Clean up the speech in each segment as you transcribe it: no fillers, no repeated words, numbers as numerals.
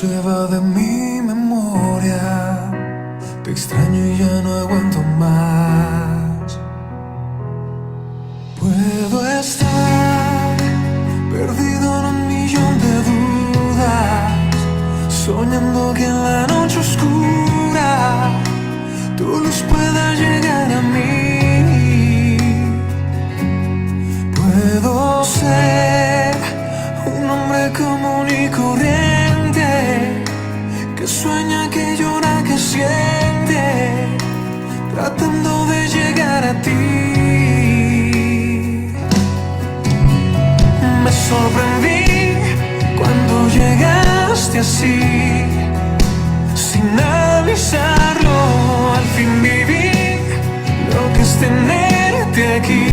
se va de mi memoria. Te extraño y ya no aguanto más. Puedo estar perdido en un millón de dudas, soñando que en la noche oscura tu luz pueda llegar a mí. Puedo ser un hombre común y corriente, que sueña, que llora, que siente, tratando de llegar a ti. Me sorprendí cuando llegaste así, sin avisarlo. Al fin viví lo que es tenerte aquí.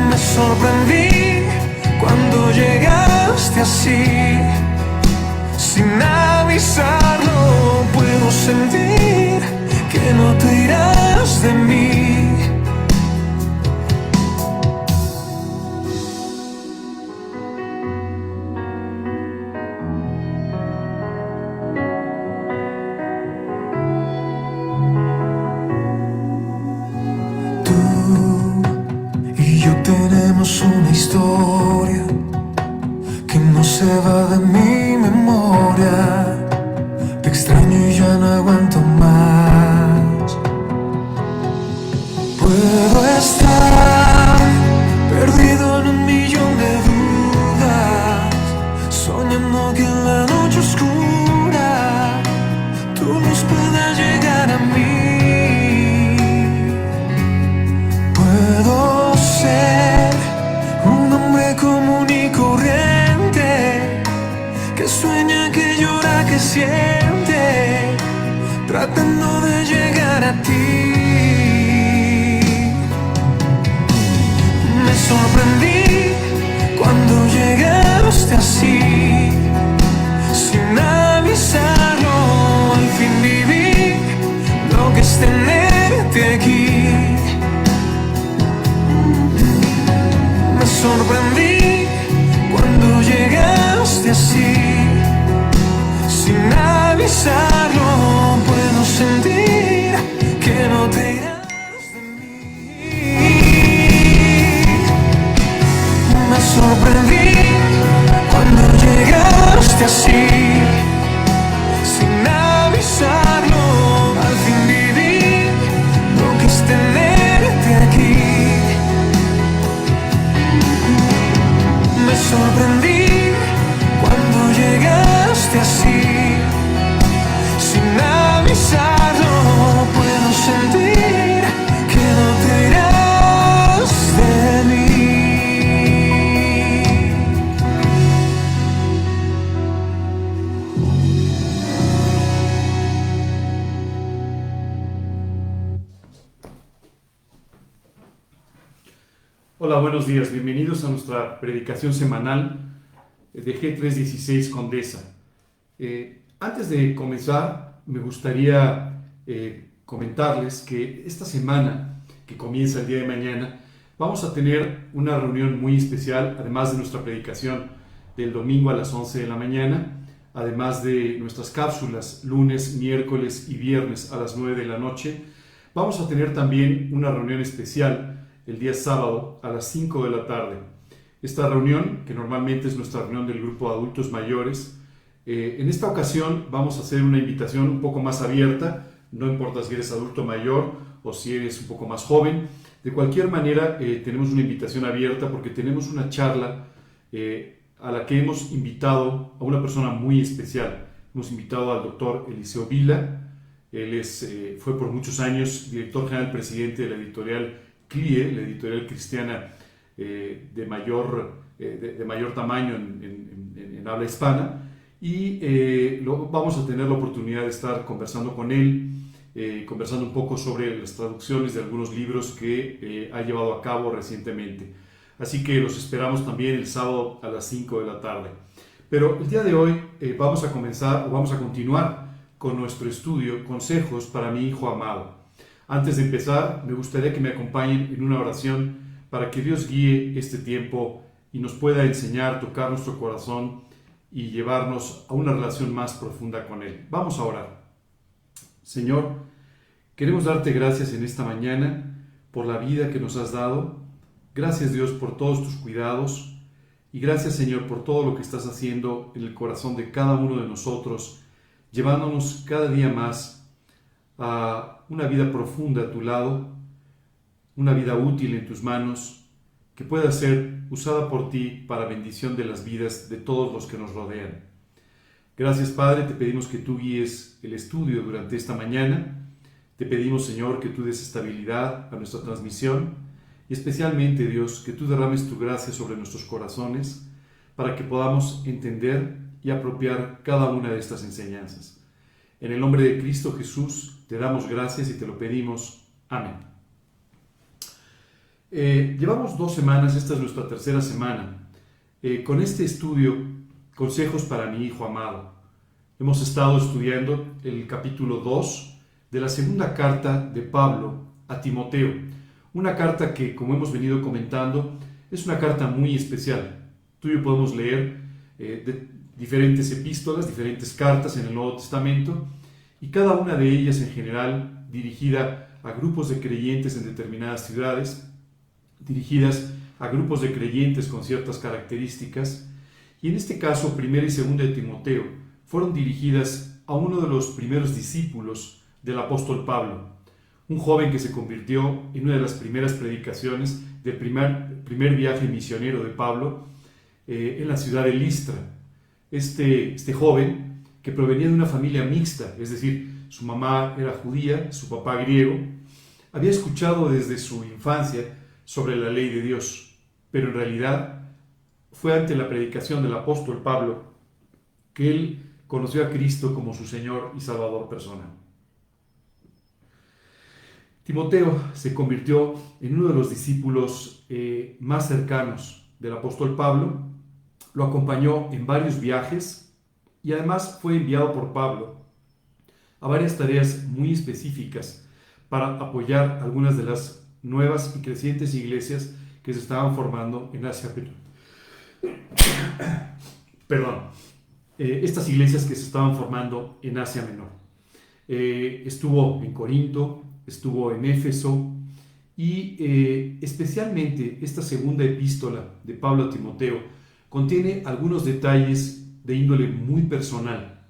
Me sorprendí cuando llegaste así, sin avisarlo. Puedo sentir que no te irás de mí. Tenemos una historia que no se va de mi memoria. Te extraño y ya no aguanto más. Puedo estar perdido en un millón de dudas, soñando que en la noche oscura tu luz pueda llegar a mí. Puedo ser un hombre común y corriente, que sueña, que llora, que siente, tratando de llegar a ti. Me sorprendí cuando llegaste así, sin avisarlo. Al fin viví lo que es tenerte aquí. Me sorprendí cuando llegaste así, sin avisarlo. Puedo sentir que no te irás de mí. Me sorprendí cuando llegaste así, sin avisarlo. Al fin viví lo que es tenerte aquí. Me sorprendí cuando llegaste así, sin avisarlo. Puedo sentir que no te irás de mí. Hola, buenos días. Bienvenidos a nuestra predicación semanal de G316 Condesa. Antes de comenzar, me gustaría comentarles que esta semana, que comienza el día de mañana, vamos a tener una reunión muy especial, además de nuestra predicación del domingo a las 11 de la mañana, además de nuestras cápsulas lunes, miércoles y viernes a las 9 de la noche. Vamos a tener también una reunión especial el día sábado a las 5 de la tarde. Esta reunión, que normalmente es nuestra reunión del grupo de adultos mayores, en esta ocasión vamos a hacer una invitación un poco más abierta. No importa si eres adulto mayor o si eres un poco más joven. De cualquier manera, tenemos una invitación abierta porque tenemos una charla a la que hemos invitado a una persona muy especial. Hemos invitado al doctor Eliseo Vila. Él fue por muchos años director general presidente de la editorial CLIE, la editorial cristiana de mayor tamaño en habla hispana, y vamos a tener la oportunidad de estar conversando con él, conversando un poco sobre las traducciones de algunos libros que ha llevado a cabo recientemente. Así que los esperamos también el sábado a las 5 de la tarde. Pero el día de hoy vamos a continuar con nuestro estudio Consejos para mi hijo amado. Antes de empezar, me gustaría que me acompañen en una oración para que Dios guíe este tiempo y nos pueda enseñar, tocar nuestro corazón y llevarnos a una relación más profunda con Él. Vamos a orar. Señor, queremos darte gracias en esta mañana por la vida que nos has dado. Gracias, Dios, por todos tus cuidados. Y gracias, Señor, por todo lo que estás haciendo en el corazón de cada uno de nosotros, llevándonos cada día más a una vida profunda a tu lado, una vida útil en tus manos, que pueda ser usada por ti para bendición de las vidas de todos los que nos rodean. Gracias, Padre, te pedimos que tú guíes el estudio durante esta mañana. Te pedimos, Señor, que tú des estabilidad a nuestra transmisión y especialmente, Dios, que tú derrames tu gracia sobre nuestros corazones para que podamos entender y apropiar cada una de estas enseñanzas. En el nombre de Cristo Jesús te damos gracias y te lo pedimos. Amén. Llevamos 2 semanas, esta es nuestra tercera semana, con este estudio, Consejos para mi Hijo Amado. Hemos estado estudiando el capítulo 2 de la segunda carta de Pablo a Timoteo. Una carta que, como hemos venido comentando, es una carta muy especial. Tú y yo podemos leer de diferentes epístolas, diferentes cartas en el Nuevo Testamento, y cada una de ellas en general dirigida a grupos de creyentes en determinadas ciudades, dirigidas a grupos de creyentes con ciertas características, y en este caso, 1 y 2 de Timoteo fueron dirigidas a uno de los primeros discípulos del apóstol Pablo, un joven que se convirtió en una de las primeras predicaciones del primer viaje misionero de Pablo en la ciudad de Listra. Este joven, que provenía de una familia mixta, es decir, su mamá era judía, su papá griego, había escuchado desde su infancia sobre la ley de Dios, pero en realidad fue ante la predicación del apóstol Pablo que él conoció a Cristo como su Señor y Salvador personal. Timoteo se convirtió en uno de los discípulos más cercanos del apóstol Pablo, lo acompañó en varios viajes y además fue enviado por Pablo a varias tareas muy específicas para apoyar algunas de las nuevas y crecientes iglesias que se estaban formando en Asia Menor. Estas iglesias que se estaban formando en Asia Menor. Estuvo en Corinto, estuvo en Éfeso y especialmente esta segunda epístola de Pablo a Timoteo contiene algunos detalles de índole muy personal.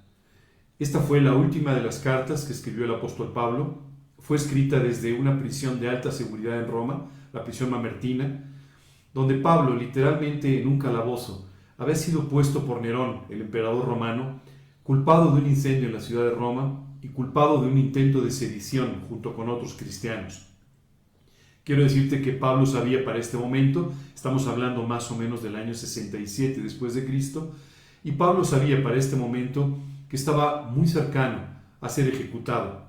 Esta fue la última de las cartas que escribió el apóstol Pablo. Fue escrita desde una prisión de alta seguridad en Roma, la prisión mamertina, donde Pablo, literalmente en un calabozo, había sido puesto por Nerón, el emperador romano, culpado de un incendio en la ciudad de Roma y culpado de un intento de sedición junto con otros cristianos. Quiero decirte que Pablo sabía para este momento, estamos hablando más o menos del año 67 después de Cristo, y Pablo sabía para este momento que estaba muy cercano a ser ejecutado,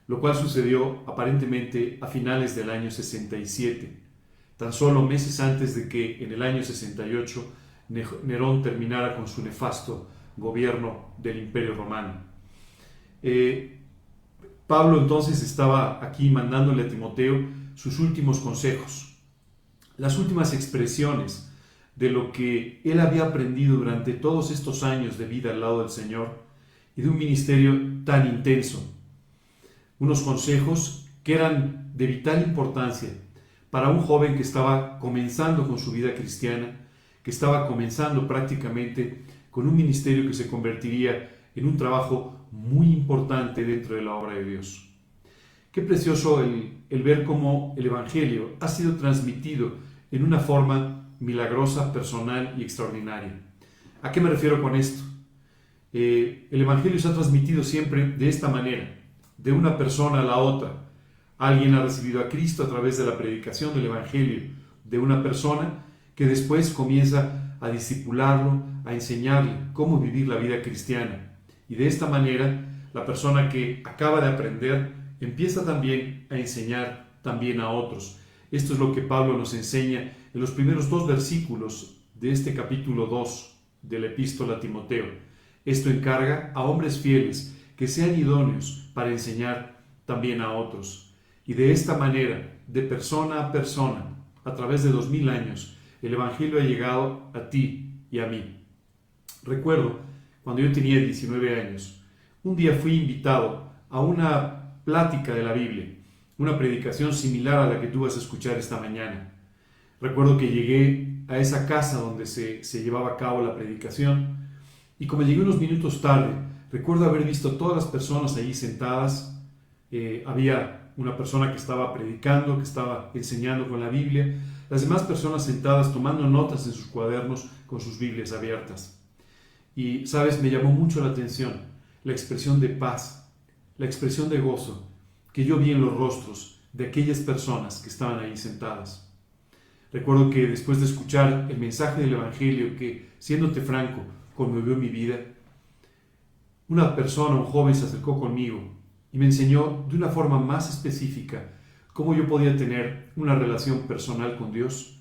lo cual sucedió aparentemente a finales del año 67, tan solo meses antes de que en el año 68 Nerón terminara con su nefasto gobierno del Imperio Romano. Pablo entonces estaba aquí mandándole a Timoteo sus últimos consejos, las últimas expresiones de lo que él había aprendido durante todos estos años de vida al lado del Señor y de un ministerio tan intenso. Unos consejos que eran de vital importancia para un joven que estaba comenzando con su vida cristiana, que estaba comenzando prácticamente con un ministerio que se convertiría en un trabajo muy importante dentro de la obra de Dios. Qué precioso el ver cómo el Evangelio ha sido transmitido en una forma milagrosa, personal y extraordinaria. ¿A qué me refiero con esto? El Evangelio se ha transmitido siempre de esta manera, de una persona a la otra. Alguien ha recibido a Cristo a través de la predicación del Evangelio de una persona que después comienza a discipularlo, a enseñarle cómo vivir la vida cristiana. Y de esta manera, la persona que acaba de aprender empieza también a enseñar también a otros. Esto es lo que Pablo nos enseña en los primeros 2 versículos de este capítulo 2 de la epístola a Timoteo. Esto encarga a hombres fieles que sean idóneos para enseñar también a otros. Y de esta manera, de persona a persona, a través de 2000 años, el Evangelio ha llegado a ti y a mí. Recuerdo, cuando yo tenía 19 años, un día fui invitado a una plática de la Biblia, una predicación similar a la que tú vas a escuchar esta mañana. Recuerdo que llegué a esa casa donde se llevaba a cabo la predicación y como llegué unos minutos tarde, recuerdo haber visto todas las personas allí sentadas. Había una persona que estaba predicando, que estaba enseñando con la Biblia, las demás personas sentadas tomando notas en sus cuadernos con sus Biblias abiertas. Y, sabes, me llamó mucho la atención la expresión de paz, la expresión de gozo que yo vi en los rostros de aquellas personas que estaban ahí sentadas. Recuerdo que después de escuchar el mensaje del Evangelio que, siéndote franco, conmovió mi vida, una persona, un joven, se acercó conmigo y me enseñó de una forma más específica cómo yo podía tener una relación personal con Dios,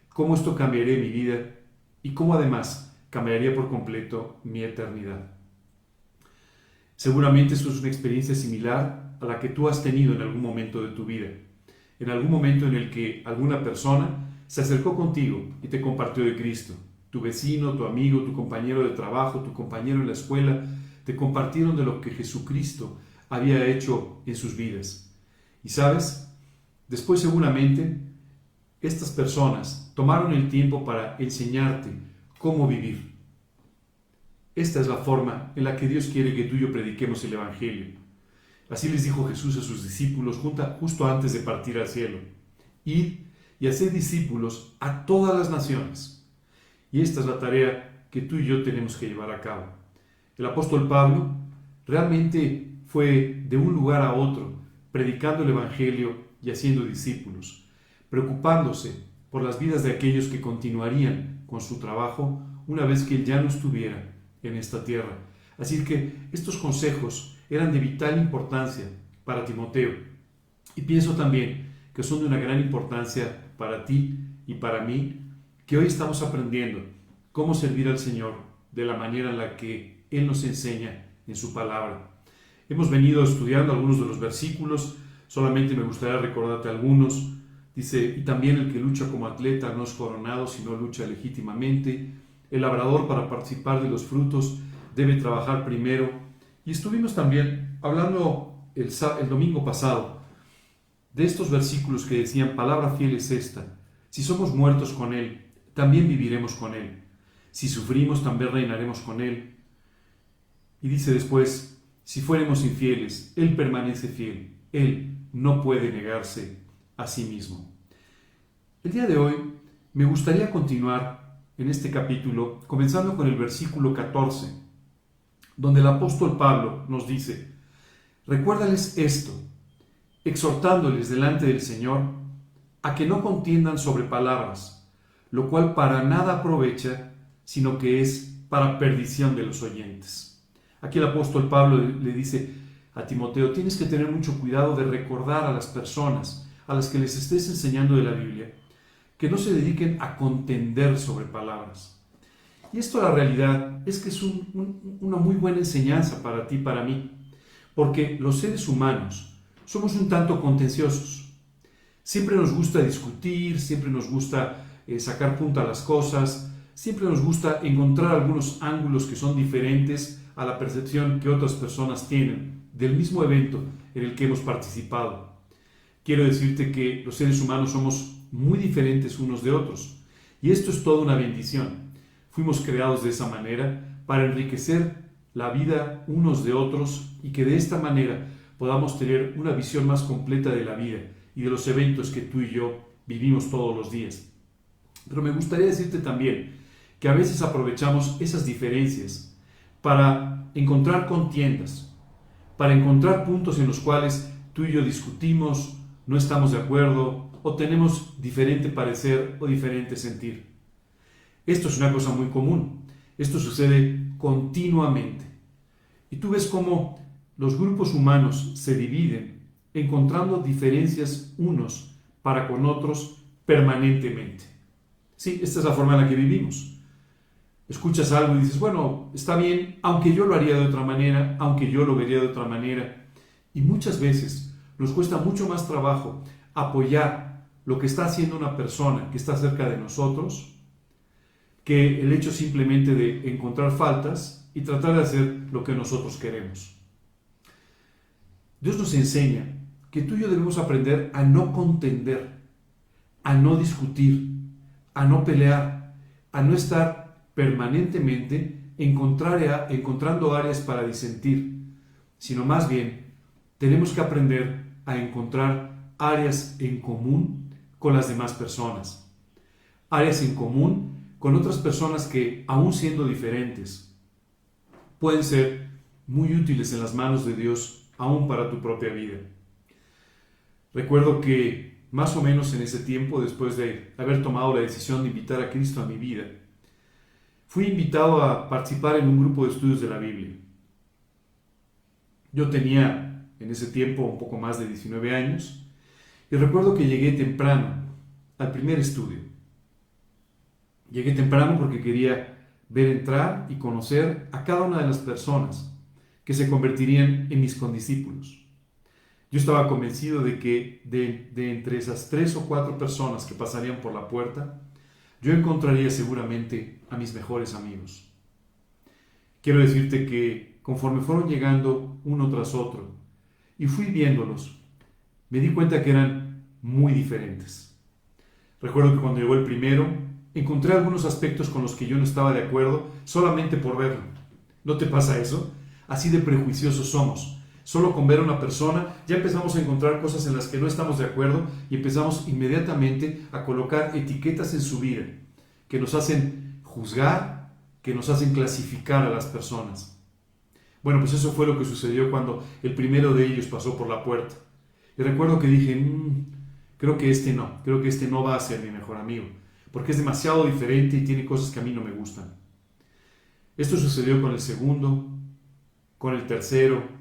cómo esto cambiaría mi vida y cómo además cambiaría por completo mi eternidad. Seguramente esto es una experiencia similar a la que tú has tenido en algún momento de tu vida, en algún momento en el que alguna persona se acercó contigo y te compartió de Cristo. Tu vecino, tu amigo, tu compañero de trabajo, tu compañero en la escuela, te compartieron de lo que Jesucristo había hecho en sus vidas. Y sabes, después seguramente estas personas tomaron el tiempo para enseñarte cómo vivir. Esta es la forma en la que Dios quiere que tú y yo prediquemos el Evangelio. Así les dijo Jesús a sus discípulos justo antes de partir al cielo: id y haced discípulos a todas las naciones. Y esta es la tarea que tú y yo tenemos que llevar a cabo. El apóstol Pablo realmente fue de un lugar a otro, predicando el Evangelio y haciendo discípulos, preocupándose por las vidas de aquellos que continuarían con su trabajo una vez que él ya no estuviera en esta tierra. Así que estos consejos eran de vital importancia para Timoteo, y pienso también que son de una gran importancia para ti y para mí, que hoy estamos aprendiendo cómo servir al Señor de la manera en la que Él nos enseña en su palabra. Hemos venido estudiando algunos de los versículos, solamente me gustaría recordarte algunos. Dice: y también el que lucha como atleta no es coronado, sino lucha legítimamente. El labrador, para participar de los frutos, debe trabajar primero. Y estuvimos también hablando el domingo pasado de estos versículos que decían: palabra fiel es esta, si somos muertos con Él, también viviremos con Él. Si sufrimos, también reinaremos con Él. Y dice después: si fuéramos infieles, Él permanece fiel. Él no puede negarse a sí mismo. El día de hoy me gustaría continuar en este capítulo, comenzando con el versículo 14, donde el apóstol Pablo nos dice: recuérdales esto, exhortándoles delante del Señor a que no contiendan sobre palabras, lo cual para nada aprovecha, sino que es para perdición de los oyentes. Aquí el apóstol Pablo le dice a Timoteo: tienes que tener mucho cuidado de recordar a las personas a las que les estés enseñando de la Biblia, que no se dediquen a contender sobre palabras. Y esto, la realidad es que es una muy buena enseñanza para ti y para mí, porque los seres humanos somos un tanto contenciosos. Siempre nos gusta discutir, siempre nos gusta sacar punta a las cosas, siempre nos gusta encontrar algunos ángulos que son diferentes a la percepción que otras personas tienen del mismo evento en el que hemos participado. Quiero decirte que los seres humanos somos muy diferentes unos de otros, y esto es toda una bendición. Fuimos creados de esa manera para enriquecer la vida unos de otros, y que de esta manera podamos tener una visión más completa de la vida y de los eventos que tú y yo vivimos todos los días. Pero me gustaría decirte también que a veces aprovechamos esas diferencias para encontrar contiendas, para encontrar puntos en los cuales tú y yo discutimos, no estamos de acuerdo o tenemos diferente parecer o diferente sentir. Esto es una cosa muy común, esto sucede continuamente. Y tú ves cómo los grupos humanos se dividen, encontrando diferencias unos para con otros permanentemente. Sí, esta es la forma en la que vivimos. Escuchas algo y dices: bueno, está bien, aunque yo lo haría de otra manera, aunque yo lo vería de otra manera. Y muchas veces nos cuesta mucho más trabajo apoyar lo que está haciendo una persona que está cerca de nosotros que el hecho simplemente de encontrar faltas y tratar de hacer lo que nosotros queremos. Dios nos enseña que tú y yo debemos aprender a no contender, a no discutir, a no pelear, a no estar permanentemente encontrando áreas para disentir, sino más bien tenemos que aprender a encontrar áreas en común con las demás personas, áreas en común con otras personas que, aun siendo diferentes, pueden ser muy útiles en las manos de Dios, aún para tu propia vida. Recuerdo que más o menos en ese tiempo, después de haber tomado la decisión de invitar a Cristo a mi vida, fui invitado a participar en un grupo de estudios de la Biblia. Yo tenía en ese tiempo un poco más de 19 años y recuerdo que llegué temprano al primer estudio. Llegué temprano porque quería ver entrar y conocer a cada una de las personas que se convertirían en mis condiscípulos. Yo estaba convencido de que de entre esas 3 o 4 personas que pasarían por la puerta, yo encontraría seguramente a mis mejores amigos. Quiero decirte que conforme fueron llegando uno tras otro y fui viéndolos, me di cuenta que eran muy diferentes. Recuerdo que cuando llegó el primero, encontré algunos aspectos con los que yo no estaba de acuerdo solamente por verlo. ¿No te pasa eso? Así de prejuiciosos somos. Solo con ver a una persona ya empezamos a encontrar cosas en las que no estamos de acuerdo y empezamos inmediatamente a colocar etiquetas en su vida que nos hacen juzgar, que nos hacen clasificar a las personas. Bueno, pues eso fue lo que sucedió cuando el primero de ellos pasó por la puerta. Y recuerdo que dije, creo que este no va a ser mi mejor amigo, porque es demasiado diferente y tiene cosas que a mí no me gustan. Esto sucedió con el segundo, con el tercero,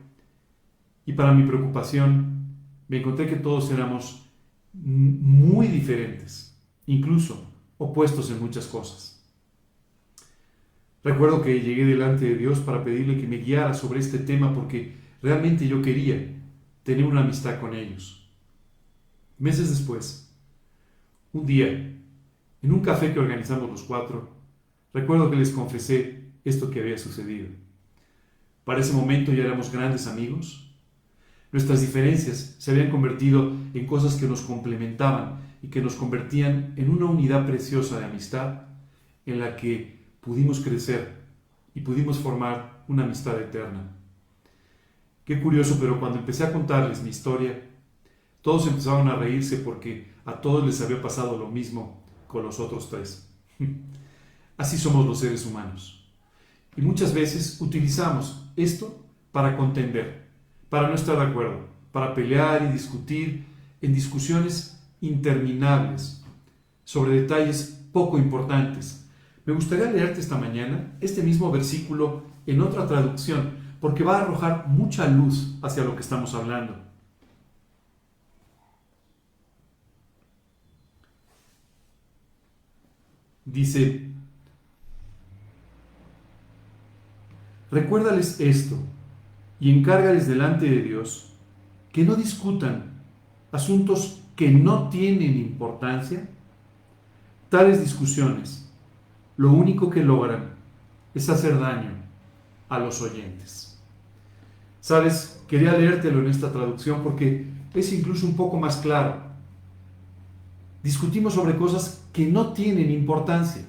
y para mi preocupación me encontré que todos éramos muy diferentes, incluso opuestos en muchas cosas. Recuerdo que llegué delante de Dios para pedirle que me guiara sobre este tema porque realmente yo quería tener una amistad con ellos. Meses después, un día, en un café que organizamos los 4, recuerdo que les confesé esto que había sucedido. Para ese momento ya éramos grandes amigos. Nuestras diferencias se habían convertido en cosas que nos complementaban y que nos convertían en una unidad preciosa de amistad en la que pudimos crecer y pudimos formar una amistad eterna. Qué curioso, pero cuando empecé a contarles mi historia, todos empezaron a reírse porque a todos les había pasado lo mismo con los otros 3. Así somos los seres humanos. Y muchas veces utilizamos esto para contender, para no estar de acuerdo, para pelear y discutir en discusiones interminables sobre detalles poco importantes. Me gustaría leerte esta mañana este mismo versículo en otra traducción, porque va a arrojar mucha luz hacia lo que estamos hablando. Dice: recuérdales esto y encárgales delante de Dios que no discutan asuntos que no tienen importancia. Tales discusiones lo único que logran es hacer daño a los oyentes. ¿Sabes? Quería leértelo en esta traducción porque es incluso un poco más claro. Discutimos sobre cosas que no tienen importancia.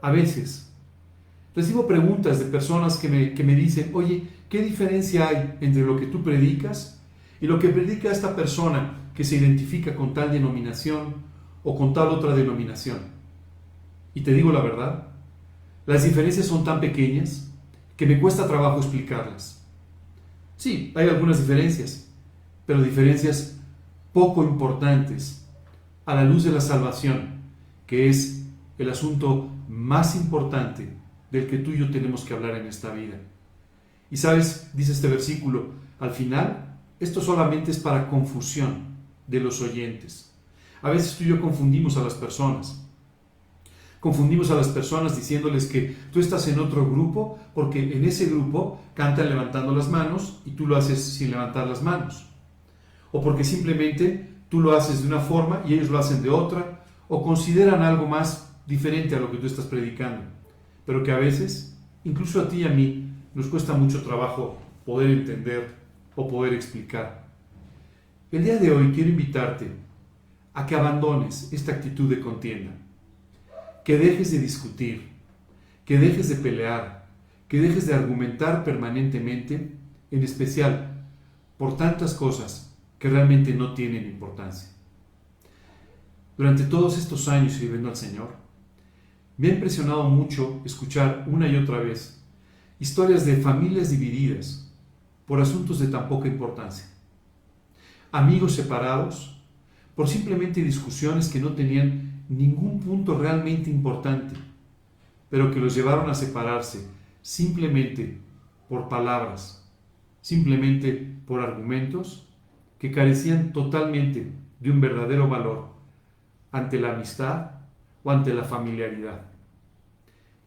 A veces recibo preguntas de personas que me dicen: oye, ¿qué diferencia hay entre lo que tú predicas y lo que predica esta persona que se identifica con tal denominación o con tal otra denominación? Y te digo la verdad, las diferencias son tan pequeñas que me cuesta trabajo explicarlas. Sí, hay algunas diferencias, pero diferencias poco importantes a la luz de la salvación, que es el asunto más importante del que tú y yo tenemos que hablar en esta vida. Y sabes, dice este versículo, al final, esto solamente es para confusión de los oyentes. A veces tú y yo confundimos a las personas. Confundimos a las personas diciéndoles que tú estás en otro grupo porque en ese grupo cantan levantando las manos y tú lo haces sin levantar las manos. O porque simplemente tú lo haces de una forma y ellos lo hacen de otra, o consideran algo más diferente a lo que tú estás predicando, pero que a veces, incluso a ti y a mí, nos cuesta mucho trabajo poder entender o poder explicar. El día de hoy quiero invitarte a que abandones esta actitud de contienda, que dejes de discutir, que dejes de pelear, que dejes de argumentar permanentemente, en especial por tantas cosas que realmente no tienen importancia. Durante todos estos años sirviendo al Señor, me ha impresionado mucho escuchar una y otra vez historias de familias divididas por asuntos de tan poca importancia. Amigos separados por simplemente discusiones que no tenían ningún punto realmente importante, pero que los llevaron a separarse simplemente por palabras, simplemente por argumentos que carecían totalmente de un verdadero valor ante la amistad o ante la familiaridad.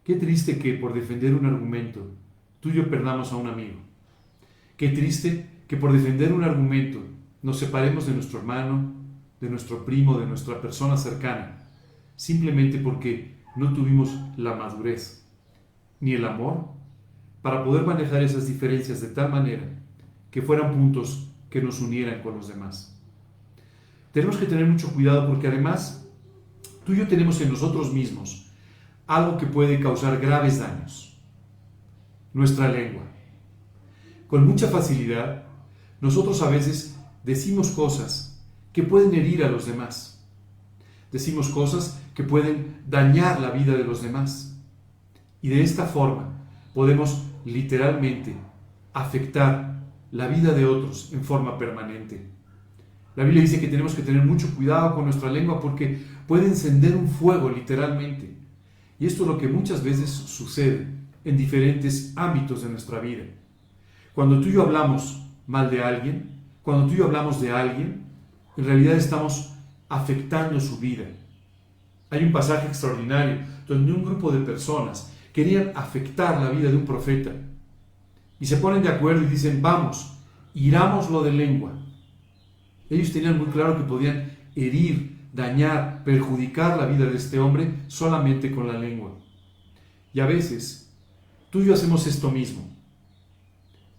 Qué triste que por defender un argumento tú y yo perdamos a un amigo. Qué triste que por defender un argumento nos separemos de nuestro hermano, de nuestro primo, de nuestra persona cercana, simplemente porque no tuvimos la madurez ni el amor para poder manejar esas diferencias de tal manera que fueran puntos que nos unieran con los demás. Tenemos que tener mucho cuidado porque además tú y yo tenemos en nosotros mismos algo que puede causar graves daños: nuestra lengua. Con mucha facilidad, nosotros a veces decimos cosas que pueden herir a los demás. Decimos cosas que pueden dañar la vida de los demás. Y de esta forma podemos literalmente afectar la vida de otros en forma permanente. La Biblia dice que tenemos que tener mucho cuidado con nuestra lengua porque puede encender un fuego literalmente. Y esto es lo que muchas veces sucede en diferentes ámbitos de nuestra vida. Cuando tú y yo hablamos mal de alguien, cuando tú y yo hablamos de alguien, en realidad estamos afectando su vida. Hay un pasaje extraordinario donde un grupo de personas querían afectar la vida de un profeta y se ponen de acuerdo y dicen: vamos, hirámoslo de lengua. Ellos tenían muy claro que podían herir, dañar, perjudicar la vida de este hombre solamente con la lengua. Y a veces tú y yo hacemos esto mismo,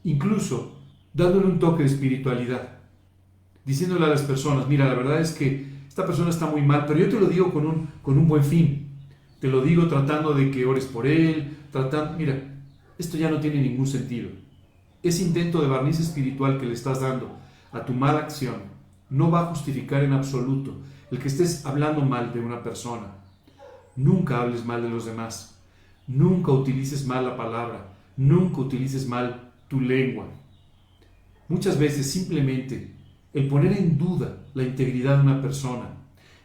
incluso dándole un toque de espiritualidad, diciéndole a las personas: mira, la verdad es que esta persona está muy mal, pero yo te lo digo con un buen fin. Te lo digo tratando de que ores por él, mira, esto ya no tiene ningún sentido. Ese intento de barniz espiritual que le estás dando a tu mala acción no va a justificar en absoluto el que estés hablando mal de una persona. Nunca hables mal de los demás. Nunca utilices mal la palabra. Nunca utilices mal tu lengua. Muchas veces simplemente el poner en duda la integridad de una persona,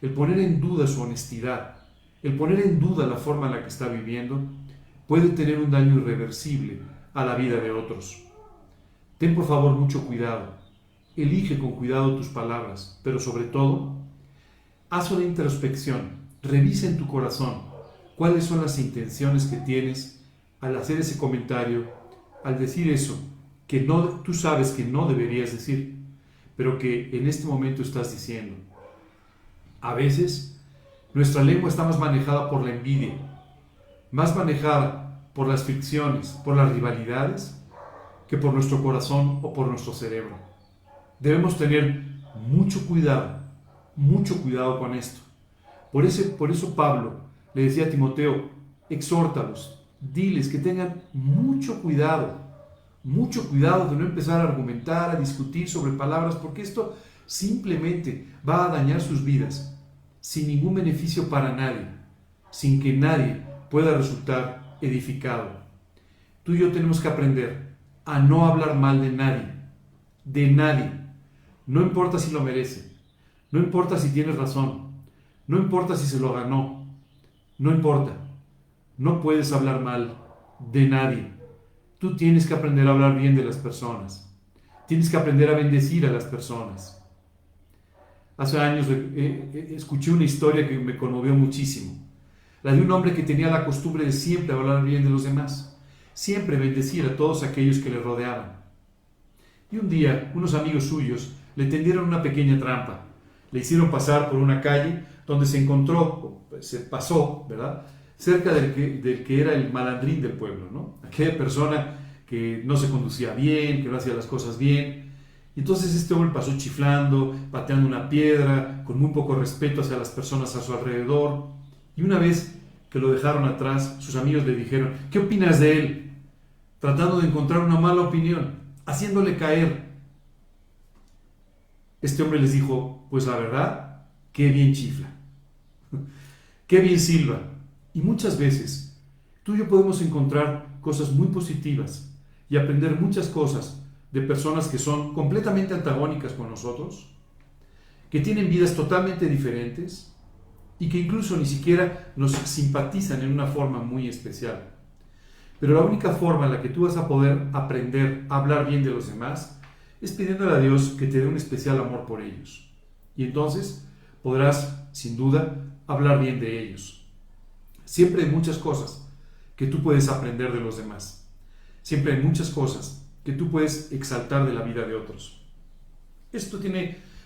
el poner en duda su honestidad, el poner en duda la forma en la que está viviendo, puede tener un daño irreversible a la vida de otros. Ten por favor mucho cuidado. Elige con cuidado tus palabras, pero sobre todo, haz una introspección. Revisa en tu corazón cuáles son las intenciones que tienes al hacer ese comentario, al decir eso que tú sabes que no deberías decir, pero que en este momento estás diciendo. A veces, nuestra lengua está más manejada por la envidia, más manejada por las fricciones, por las rivalidades, que por nuestro corazón o por nuestro cerebro. Debemos tener mucho cuidado con esto. Por eso Pablo le decía a Timoteo: exhórtalos, diles que tengan mucho cuidado de no empezar a argumentar, a discutir sobre palabras, porque esto simplemente va a dañar sus vidas sin ningún beneficio para nadie, sin que nadie pueda resultar edificado. Tú y yo tenemos que aprender a no hablar mal de nadie. No importa si lo merece, no importa si tienes razón, no importa si se lo ganó, no importa. No puedes hablar mal de nadie. Tú tienes que aprender a hablar bien de las personas. Tienes que aprender a bendecir a las personas. Hace años escuché una historia que me conmovió muchísimo. La de un hombre que tenía la costumbre de siempre hablar bien de los demás. Siempre bendecir a todos aquellos que le rodeaban. Y un día, unos amigos suyos le tendieron una pequeña trampa. Le hicieron pasar por una calle donde se encontró, se pasó, ¿verdad?, cerca del que era el malandrín del pueblo, ¿no? Aquella persona que no se conducía bien, que no hacía las cosas bien. Y entonces este hombre pasó chiflando, pateando una piedra, con muy poco respeto hacia las personas a su alrededor. Y una vez que lo dejaron atrás, sus amigos le dijeron: ¿qué opinas de él? Tratando de encontrar una mala opinión, haciéndole caer. Este hombre les dijo: pues la verdad, qué bien chifla, qué bien silba. Y muchas veces tú y yo podemos encontrar cosas muy positivas y aprender muchas cosas de personas que son completamente antagónicas con nosotros, que tienen vidas totalmente diferentes y que incluso ni siquiera nos simpatizan en una forma muy especial. Pero la única forma en la que tú vas a poder aprender a hablar bien de los demás es pidiéndole a Dios que te dé un especial amor por ellos. Y entonces podrás, sin duda, hablar bien de ellos. Siempre hay muchas cosas que tú puedes aprender de los demás. Siempre hay muchas cosas que tú puedes exaltar de la vida de otros. Esto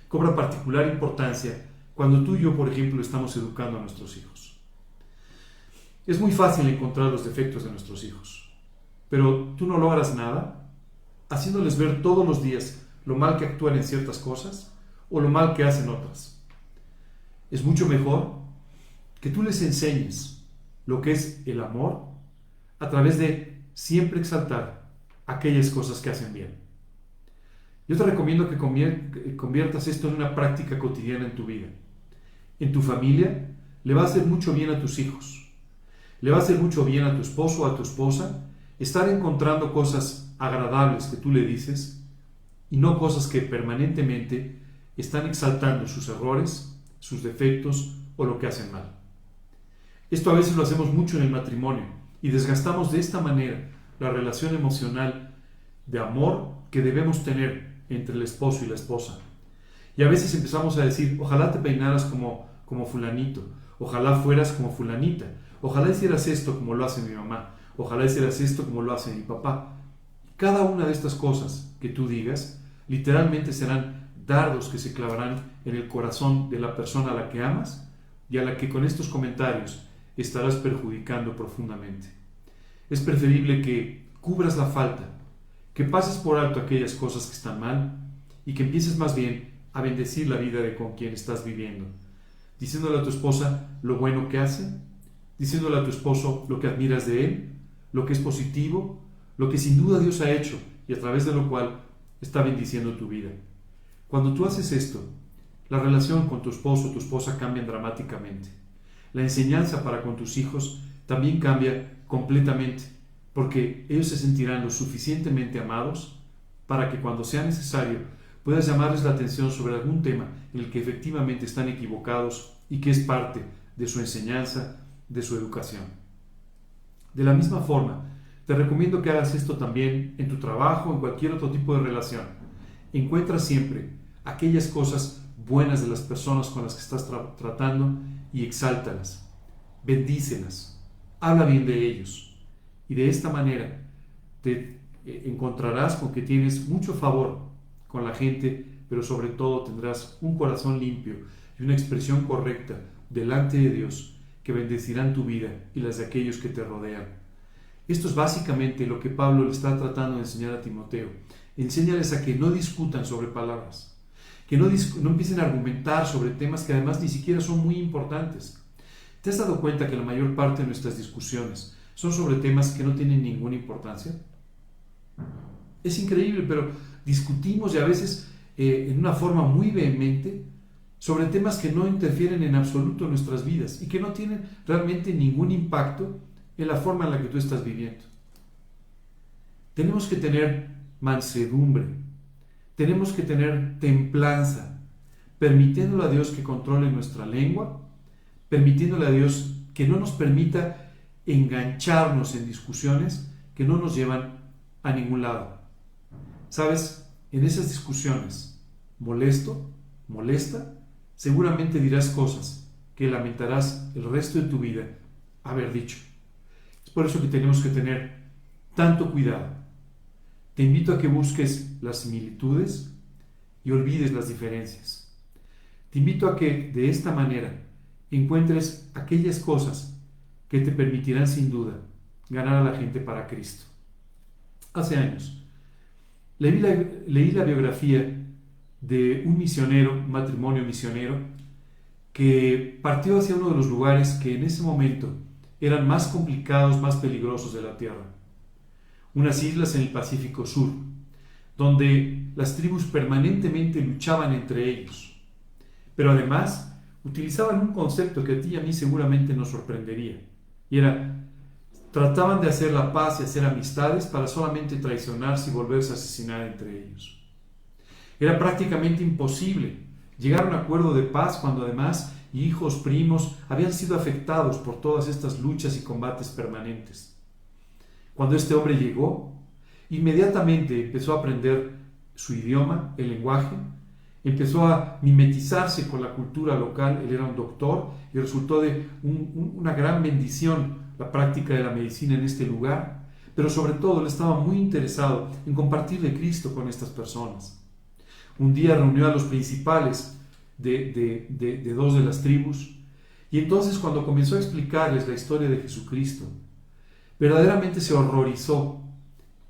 cobra particular importancia cuando tú y yo, por ejemplo, estamos educando a nuestros hijos. Es muy fácil encontrar los defectos de nuestros hijos, pero tú no logras nada haciéndoles ver todos los días lo mal que actúan en ciertas cosas o lo mal que hacen otras. Es mucho mejor que tú les enseñes lo que es el amor a través de siempre exaltar aquellas cosas que hacen bien. Yo te recomiendo que conviertas esto en una práctica cotidiana en tu vida. En tu familia le va a hacer mucho bien a tus hijos, le va a hacer mucho bien a tu esposo o a tu esposa estar encontrando cosas agradables que tú le dices y no cosas que permanentemente están exaltando sus errores, sus defectos o lo que hacen mal. Esto a veces lo hacemos mucho en el matrimonio y desgastamos de esta manera la relación emocional de amor que debemos tener entre el esposo y la esposa. Y a veces empezamos a decir: ojalá te peinaras como fulanito, ojalá fueras como fulanita, ojalá hicieras esto como lo hace mi mamá, ojalá hicieras esto como lo hace mi papá. Cada una de estas cosas que tú digas literalmente serán dardos que se clavarán en el corazón de la persona a la que amas y a la que con estos comentarios estarás perjudicando profundamente. Es preferible que cubras la falta, que pases por alto aquellas cosas que están mal y que empieces más bien a bendecir la vida de con quien estás viviendo, diciéndole a tu esposa lo bueno que hace, diciéndole a tu esposo lo que admiras de él, lo que es positivo, lo que sin duda Dios ha hecho y a través de lo cual está bendiciendo tu vida. Cuando tú haces esto, la relación con tu esposo o tu esposa cambia dramáticamente. La enseñanza para con tus hijos también cambia completamente, porque ellos se sentirán lo suficientemente amados para que cuando sea necesario puedas llamarles la atención sobre algún tema en el que efectivamente están equivocados y que es parte de su enseñanza, de su educación. De la misma forma, te recomiendo que hagas esto también en tu trabajo o en cualquier otro tipo de relación. Encuentra siempre aquellas cosas buenas de las personas con las que estás tratando y exáltalas, bendícelas, habla bien de ellos y de esta manera te encontrarás con que tienes mucho favor con la gente, pero sobre todo tendrás un corazón limpio y una expresión correcta delante de Dios que bendecirán tu vida y las de aquellos que te rodean. Esto es básicamente lo que Pablo le está tratando de enseñar a Timoteo. Enséñales a que no discutan sobre palabras, que no empiecen a argumentar sobre temas que además ni siquiera son muy importantes. ¿Te has dado cuenta que la mayor parte de nuestras discusiones son sobre temas que no tienen ninguna importancia? Es increíble, pero discutimos y a veces en una forma muy vehemente sobre temas que no interfieren en absoluto en nuestras vidas y que no tienen realmente ningún impacto en la forma en la que tú estás viviendo. Tenemos que tener mansedumbre, tenemos que tener templanza, permitiéndole a Dios que controle nuestra lengua, permitiéndole a Dios que no nos permita engancharnos en discusiones que no nos llevan a ningún lado. ¿Sabes? En esas discusiones, molesta, seguramente dirás cosas que lamentarás el resto de tu vida haber dicho. Es por eso que tenemos que tener tanto cuidado. Te invito a que busques las similitudes y olvides las diferencias. te invito a que de esta manera encuentres aquellas cosas que te permitirán sin duda ganar a la gente para Cristo. Hace años leí la biografía de un misionero, un matrimonio misionero, que partió hacia uno de los lugares que en ese momento eran más complicados, más peligrosos de la tierra. Unas islas en el Pacífico Sur, donde las tribus permanentemente luchaban entre ellos. Pero además utilizaban un concepto que a ti y a mí seguramente nos sorprendería. Y era, trataban de hacer la paz y hacer amistades para solamente traicionarse y volverse a asesinar entre ellos. Era prácticamente imposible llegar a un acuerdo de paz cuando además hijos, primos habían sido afectados por todas estas luchas y combates permanentes. Cuando este hombre llegó, inmediatamente empezó a aprender su idioma, el lenguaje, empezó a mimetizarse con la cultura local. Él era un doctor y resultó de una gran bendición la práctica de la medicina en este lugar, pero sobre todo él estaba muy interesado en compartir de Cristo con estas personas. Un día reunió a los principales de dos de las tribus, y entonces cuando comenzó a explicarles la historia de Jesucristo, verdaderamente se horrorizó,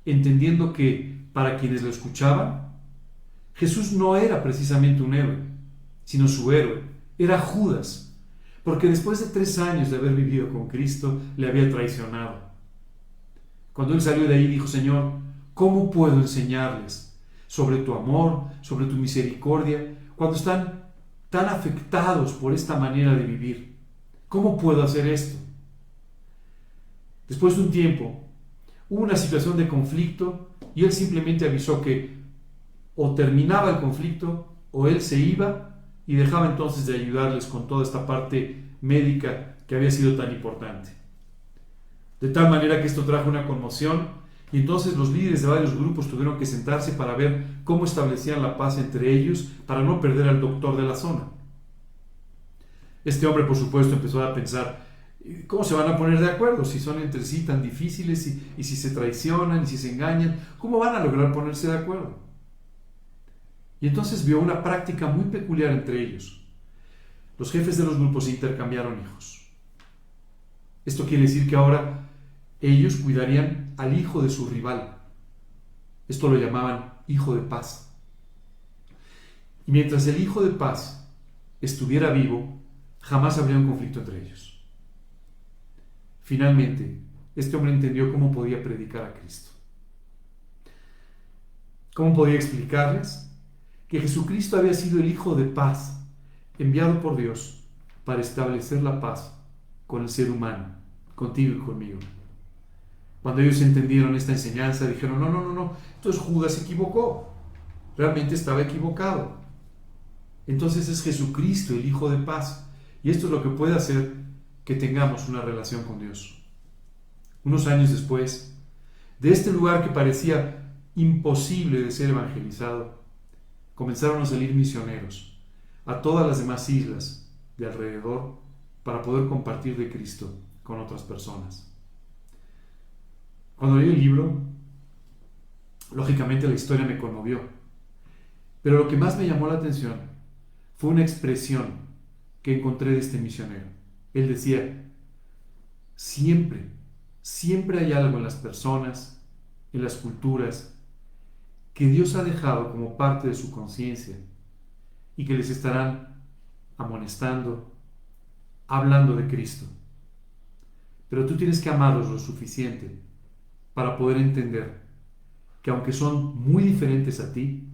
entendiendo que para quienes lo escuchaban, Jesús no era precisamente un héroe, sino su héroe era Judas, porque después de 3 años de haber vivido con Cristo, le había traicionado. Cuando él salió de ahí, dijo: Señor, ¿cómo puedo enseñarles sobre tu amor, sobre tu misericordia, cuando están tan afectados por esta manera de vivir? ¿Cómo puedo hacer esto? Después de un tiempo, hubo una situación de conflicto y él simplemente avisó que o terminaba el conflicto o él se iba, y dejaba entonces de ayudarles con toda esta parte médica que había sido tan importante. De tal manera que esto trajo una conmoción, y entonces los líderes de varios grupos tuvieron que sentarse para ver cómo establecían la paz entre ellos para no perder al doctor de la zona. Este hombre, por supuesto, empezó a pensar: ¿cómo se van a poner de acuerdo si son entre sí tan difíciles, y si se traicionan y si se engañan? ¿Cómo van a lograr ponerse de acuerdo? Y entonces vio una práctica muy peculiar entre ellos. Los jefes de los grupos intercambiaron hijos. Esto quiere decir que ahora ellos cuidarían al hijo de su rival. Esto lo llamaban hijo de paz. Y mientras el hijo de paz estuviera vivo, jamás habría un conflicto entre ellos. Finalmente, este hombre entendió cómo podía predicar a Cristo. ¿Cómo podía explicarles que Jesucristo había sido el Hijo de paz, enviado por Dios para establecer la paz con el ser humano, contigo y conmigo? Cuando ellos entendieron esta enseñanza, dijeron: no, entonces Judas se equivocó, realmente estaba equivocado. Entonces es Jesucristo el Hijo de paz, y esto es lo que puede hacer que tengamos una relación con Dios. Unos años después, de este lugar que parecía imposible de ser evangelizado, comenzaron a salir misioneros a todas las demás islas de alrededor para poder compartir de Cristo con otras personas. Cuando leí el libro, lógicamente la historia me conmovió, pero lo que más me llamó la atención fue una expresión que encontré de este misionero. Él decía: siempre hay algo en las personas, en las culturas, que Dios ha dejado como parte de su conciencia y que les estarán amonestando, hablando de Cristo. Pero tú tienes que amarlos lo suficiente para poder entender que aunque son muy diferentes a ti,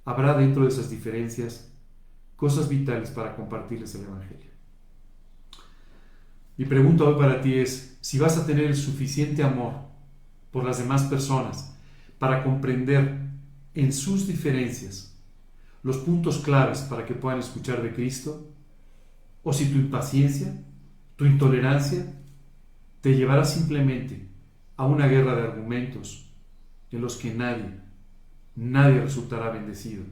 habrá dentro de esas diferencias cosas vitales para compartirles el Evangelio. Mi pregunta hoy para ti es si vas a tener el suficiente amor por las demás personas para comprender en sus diferencias los puntos claves para que puedan escuchar de Cristo, o si tu impaciencia, tu intolerancia te llevará simplemente a una guerra de argumentos en los que nadie resultará bendecido.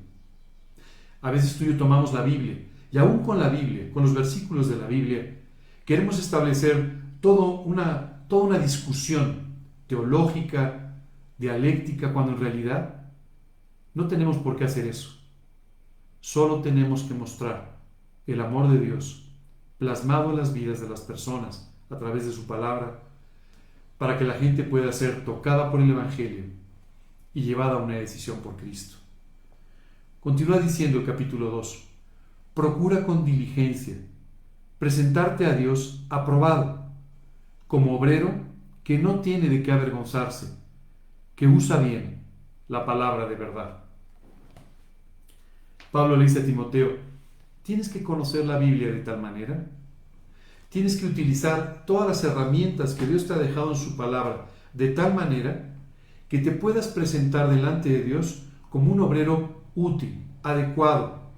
A veces tú y yo tomamos la Biblia, y aún con la Biblia, con los versículos de la Biblia, queremos establecer toda una discusión teológica, dialéctica, cuando en realidad no tenemos por qué hacer eso. Solo tenemos que mostrar el amor de Dios plasmado en las vidas de las personas a través de su palabra, para que la gente pueda ser tocada por el Evangelio y llevada a una decisión por Cristo. Continúa diciendo el capítulo 2: procura con diligencia presentarte a Dios aprobado, como obrero que no tiene de qué avergonzarse, que usa bien la palabra de verdad. Pablo le dice a Timoteo: tienes que conocer la Biblia de tal manera, tienes que utilizar todas las herramientas que Dios te ha dejado en su palabra de tal manera que te puedas presentar delante de Dios como un obrero útil, adecuado,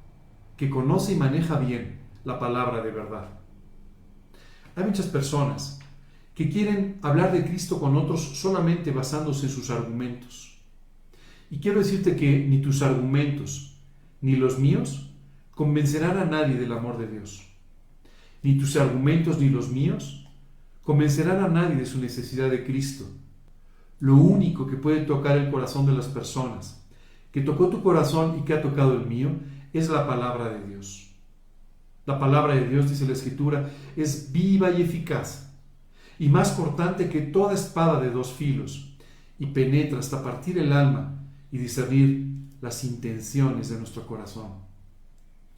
que conoce y maneja bien la palabra de verdad. Hay muchas personas que quieren hablar de Cristo con otros solamente basándose en sus argumentos. Y quiero decirte que ni tus argumentos ni los míos convencerán a nadie del amor de Dios. Ni tus argumentos ni los míos convencerán a nadie de su necesidad de Cristo. Lo único que puede tocar el corazón de las personas, que tocó tu corazón y que ha tocado el mío, es la palabra de Dios. La palabra de Dios, dice la Escritura, es viva y eficaz, y más cortante que toda espada de dos filos, y penetra hasta partir el alma y discernir las intenciones de nuestro corazón.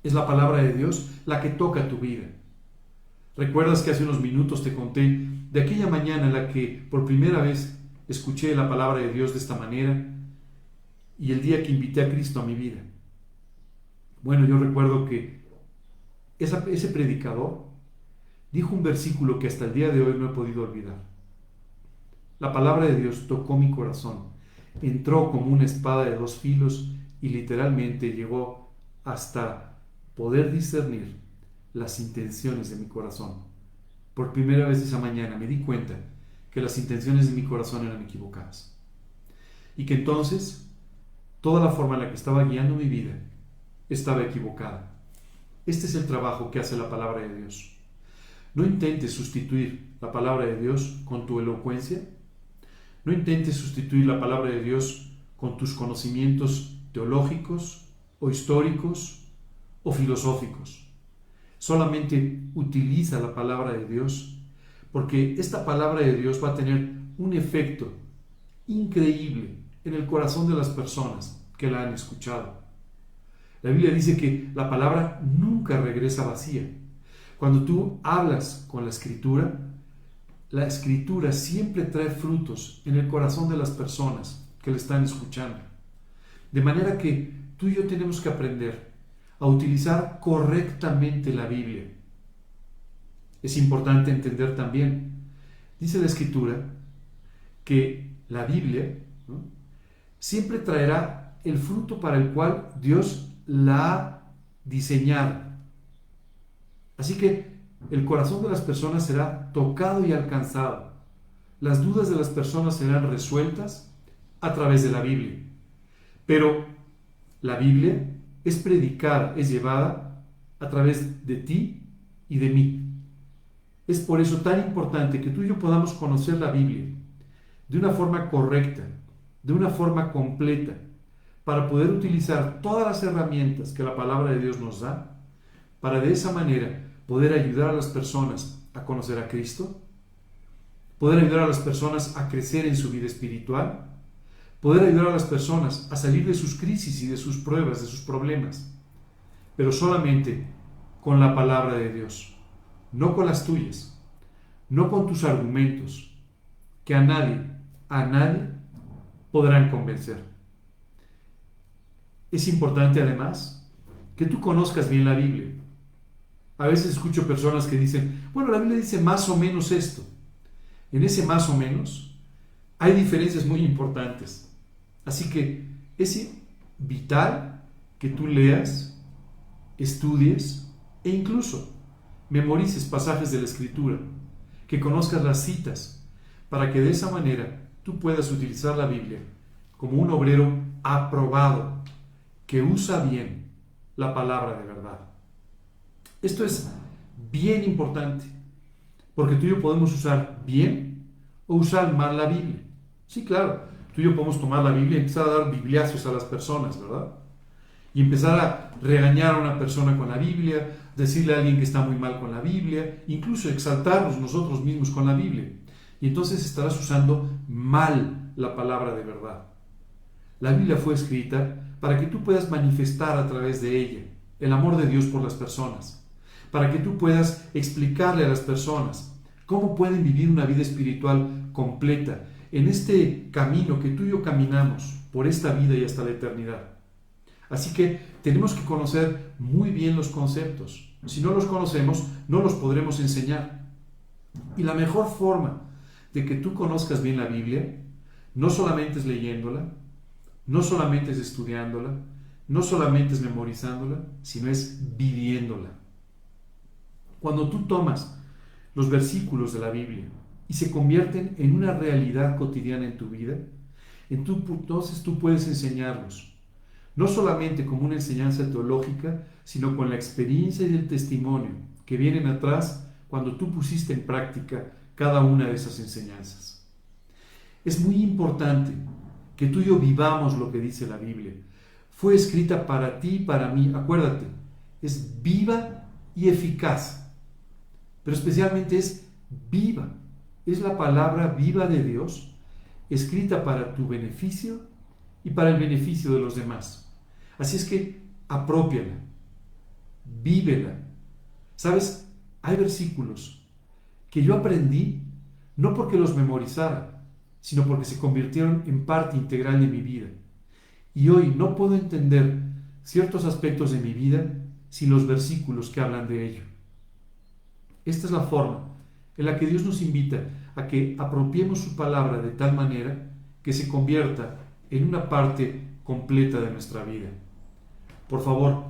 Es la palabra de Dios la que toca tu vida. ¿Recuerdas que hace unos minutos te conté de aquella mañana en la que por primera vez escuché la palabra de Dios de esta manera, y el día que invité a Cristo a mi vida? Bueno, yo recuerdo que ese predicador dijo un versículo que hasta el día de hoy no he podido olvidar. La palabra de Dios tocó mi corazón, entró como una espada de dos filos y literalmente llegó hasta poder discernir las intenciones de mi corazón. Por primera vez esa mañana me di cuenta que las intenciones de mi corazón eran equivocadas, y que entonces toda la forma en la que estaba guiando mi vida estaba equivocada. Este es el trabajo que hace la palabra de Dios. No intentes sustituir la palabra de Dios con tu elocuencia. No intentes sustituir la palabra de Dios con tus conocimientos teológicos o históricos o filosóficos. Solamente utiliza la palabra de Dios, porque esta palabra de Dios va a tener un efecto increíble en el corazón de las personas que la han escuchado. La Biblia dice que la palabra nunca regresa vacía. Cuando tú hablas con la Escritura siempre trae frutos en el corazón de las personas que le están escuchando. De manera que tú y yo tenemos que aprender a utilizar correctamente la Biblia. Es importante entender también, dice la Escritura, que la Biblia, ¿no?, siempre traerá el fruto para el cual Dios la ha diseñado. Así que el corazón de las personas será tocado y alcanzado. Las dudas de las personas serán resueltas a través de la Biblia. Pero la Biblia es predicada, es llevada a través de ti y de mí. Es por eso tan importante que tú y yo podamos conocer la Biblia de una forma correcta, de una forma completa, para poder utilizar todas las herramientas que la palabra de Dios nos da, para de esa manera poder ayudar a las personas a conocer a Cristo, poder ayudar a las personas a crecer en su vida espiritual, poder ayudar a las personas a salir de sus crisis y de sus pruebas, de sus problemas, pero solamente con la palabra de Dios, no con las tuyas, no con tus argumentos, que a nadie podrán convencer. Es importante además que tú conozcas bien la Biblia. A veces escucho personas que dicen, bueno, la Biblia dice más o menos esto. En ese más o menos hay diferencias muy importantes. Así que es vital que tú leas, estudies e incluso memorices pasajes de la Escritura, que conozcas las citas, para que de esa manera tú puedas utilizar la Biblia como un obrero aprobado, que usa bien la palabra de verdad. Esto es bien importante, porque tú y yo podemos usar bien o usar mal la Biblia. Sí, claro, tú y yo podemos tomar la Biblia y empezar a dar bibliazos a las personas, ¿verdad? y empezar a regañar a una persona con la Biblia, decirle a alguien que está muy mal con la Biblia, incluso exaltarnos nosotros mismos con la Biblia. Y entonces estarás usando mal la palabra de verdad. La Biblia fue escrita para que tú puedas manifestar a través de ella el amor de Dios por las personas, para que tú puedas explicarle a las personas cómo pueden vivir una vida espiritual completa en este camino que tú y yo caminamos por esta vida y hasta la eternidad. Así que tenemos que conocer muy bien los conceptos. Si no los conocemos, no los podremos enseñar. Y la mejor forma de que tú conozcas bien la Biblia, no solamente es leyéndola, no solamente es estudiándola, no solamente es memorizándola, sino es viviéndola. Cuando tú tomas los versículos de la Biblia y se convierten en una realidad cotidiana en tu vida, entonces tú puedes enseñarlos, no solamente como una enseñanza teológica, sino con la experiencia y el testimonio que vienen atrás cuando tú pusiste en práctica cada una de esas enseñanzas. Es muy importante que tú y yo vivamos lo que dice la Biblia. Fue escrita para ti y para mí. Acuérdate, es viva y eficaz, pero especialmente es viva. Es la palabra viva de Dios, escrita para tu beneficio y para el beneficio de los demás. Así es que aprópiala, vívela. ¿Sabes? Hay versículos que yo aprendí no porque los memorizara, sino porque se convirtieron en parte integral de mi vida. Y hoy no puedo entender ciertos aspectos de mi vida sin los versículos que hablan de ello. Esta es la forma en la que Dios nos invita a que apropiemos su palabra de tal manera que se convierta en una parte completa de nuestra vida. Por favor,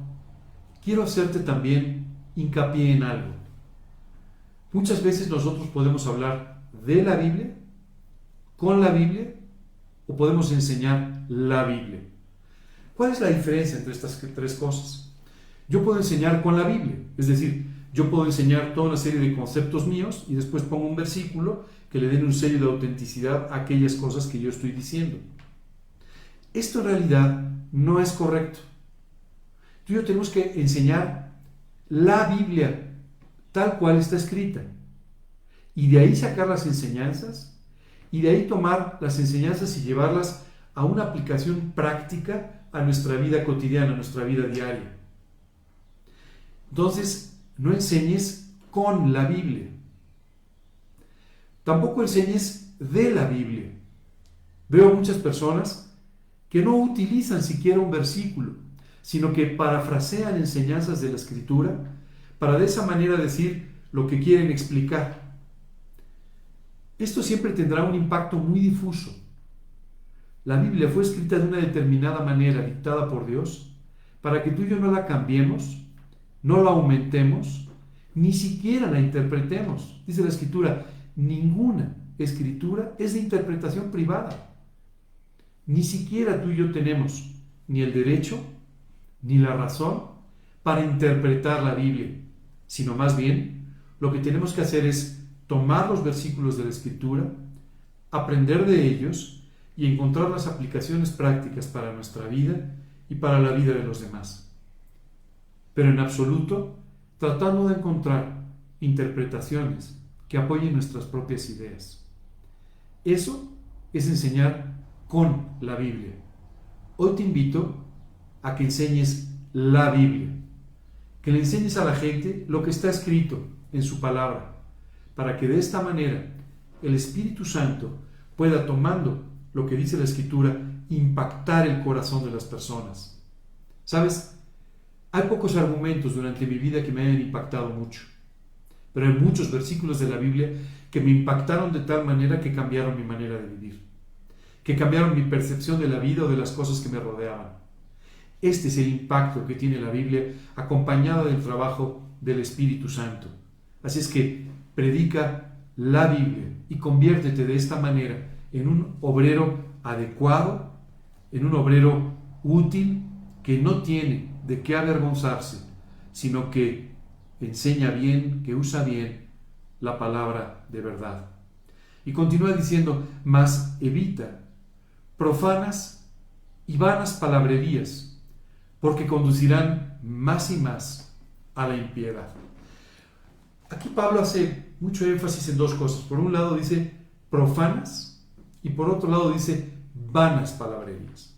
quiero hacerte también hincapié en algo. Muchas veces nosotros podemos hablar de la Biblia, con la Biblia, o podemos enseñar la Biblia. ¿Cuál es la diferencia entre estas tres cosas? Yo puedo enseñar con la Biblia, es decir, yo puedo enseñar toda una serie de conceptos míos y después pongo un versículo que le den un sello de autenticidad a aquellas cosas que yo estoy diciendo. Esto en realidad no es correcto. Tú y yo tenemos que enseñar la Biblia tal cual está escrita y de ahí sacar las enseñanzas y de ahí tomar las enseñanzas y llevarlas a una aplicación práctica a nuestra vida cotidiana, a nuestra vida diaria. Entonces, no enseñes con la Biblia. Tampoco enseñes de la Biblia. Veo muchas personas que no utilizan siquiera un versículo, sino que parafrasean enseñanzas de la Escritura para de esa manera decir lo que quieren explicar. Esto siempre tendrá un impacto muy difuso. La Biblia fue escrita de una determinada manera, dictada por Dios, para que tú y yo no la cambiemos, no la aumentemos, ni siquiera la interpretemos. Dice la Escritura, ninguna escritura es de interpretación privada. Ni siquiera tú y yo tenemos ni el derecho ni la razón para interpretar la Biblia, sino más bien lo que tenemos que hacer es tomar los versículos de la Escritura, aprender de ellos y encontrar las aplicaciones prácticas para nuestra vida y para la vida de los demás. Pero en absoluto, tratando de encontrar interpretaciones que apoyen nuestras propias ideas. Eso es enseñar con la Biblia. Hoy te invito a que enseñes la Biblia, que le enseñes a la gente lo que está escrito en su palabra, para que de esta manera el Espíritu Santo pueda, tomando lo que dice la Escritura, impactar el corazón de las personas. ¿Sabes? Hay pocos argumentos durante mi vida que me hayan impactado mucho, pero hay muchos versículos de la Biblia que me impactaron de tal manera que cambiaron mi manera de vivir, que cambiaron mi percepción de la vida o de las cosas que me rodeaban. Este es el impacto que tiene la Biblia, acompañada del trabajo del Espíritu Santo. Así es que predica la Biblia y conviértete de esta manera en un obrero adecuado, en un obrero útil que no tiene de qué avergonzarse, sino que enseña bien, que usa bien la palabra de verdad. Y continúa diciendo, mas evita profanas y vanas palabrerías, porque conducirán más y más a la impiedad. Aquí Pablo hace mucho énfasis en dos cosas. Por un lado dice profanas y por otro lado dice vanas palabrerías.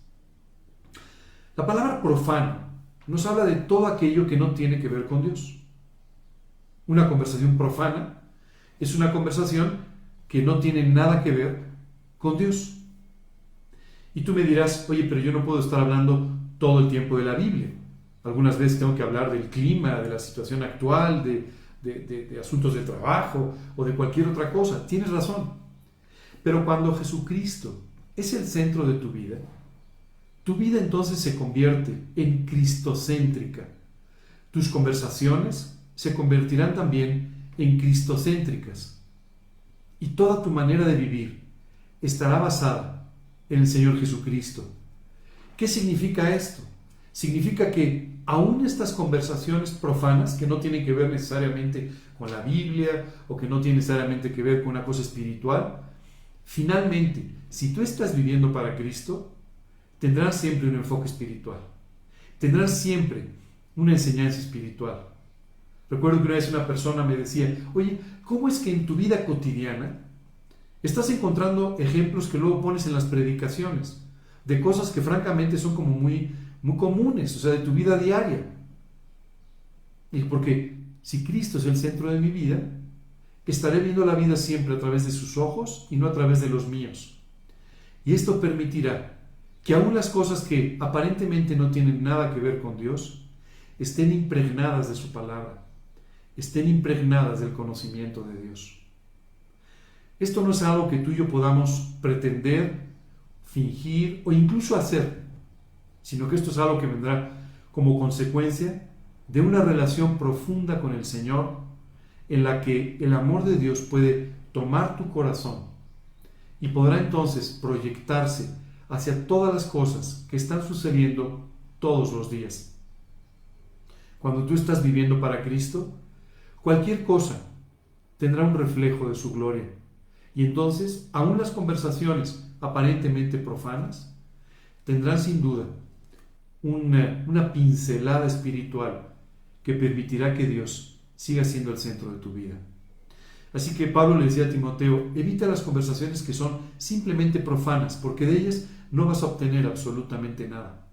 La palabra profano nos habla de todo aquello que no tiene que ver con Dios. Una conversación profana es una conversación que no tiene nada que ver con Dios. Y tú me dirás, oye, pero yo no puedo estar hablando todo el tiempo de la Biblia. Algunas veces tengo que hablar del clima, de la situación actual, de asuntos de trabajo o de cualquier otra cosa. Tienes razón. Pero cuando Jesucristo es el centro de tu vida entonces se convierte en cristocéntrica. Tus conversaciones se convertirán también en cristocéntricas. Y toda tu manera de vivir estará basada en el Señor Jesucristo. ¿Qué significa esto? Significa que aún estas conversaciones profanas, que no tienen que ver necesariamente con la Biblia o que no tienen necesariamente que ver con una cosa espiritual, finalmente, si tú estás viviendo para Cristo, tendrás siempre un enfoque espiritual. Tendrás siempre una enseñanza espiritual. Recuerdo que una vez una persona me decía, oye, ¿cómo es que en tu vida cotidiana estás encontrando ejemplos que luego pones en las predicaciones de cosas que francamente son como muy comunes, o sea, de tu vida diaria? Y porque si Cristo es el centro de mi vida, estaré viendo la vida siempre a través de sus ojos y no a través de los míos. Y esto permitirá que aún las cosas que aparentemente no tienen nada que ver con Dios estén impregnadas de su palabra, estén impregnadas del conocimiento de Dios. Esto no es algo que tú y yo podamos pretender, fingir o incluso hacer, sino que esto es algo que vendrá como consecuencia de una relación profunda con el Señor, en la que el amor de Dios puede tomar tu corazón y podrá entonces proyectarse hacia todas las cosas que están sucediendo todos los días. Cuando tú estás viviendo para Cristo, cualquier cosa tendrá un reflejo de su gloria. Y entonces, aún las conversaciones aparentemente profanas tendrán sin duda una pincelada espiritual que permitirá que Dios siga siendo el centro de tu vida. Así que Pablo le decía a Timoteo, evita las conversaciones que son simplemente profanas, porque de ellas no vas a obtener absolutamente nada.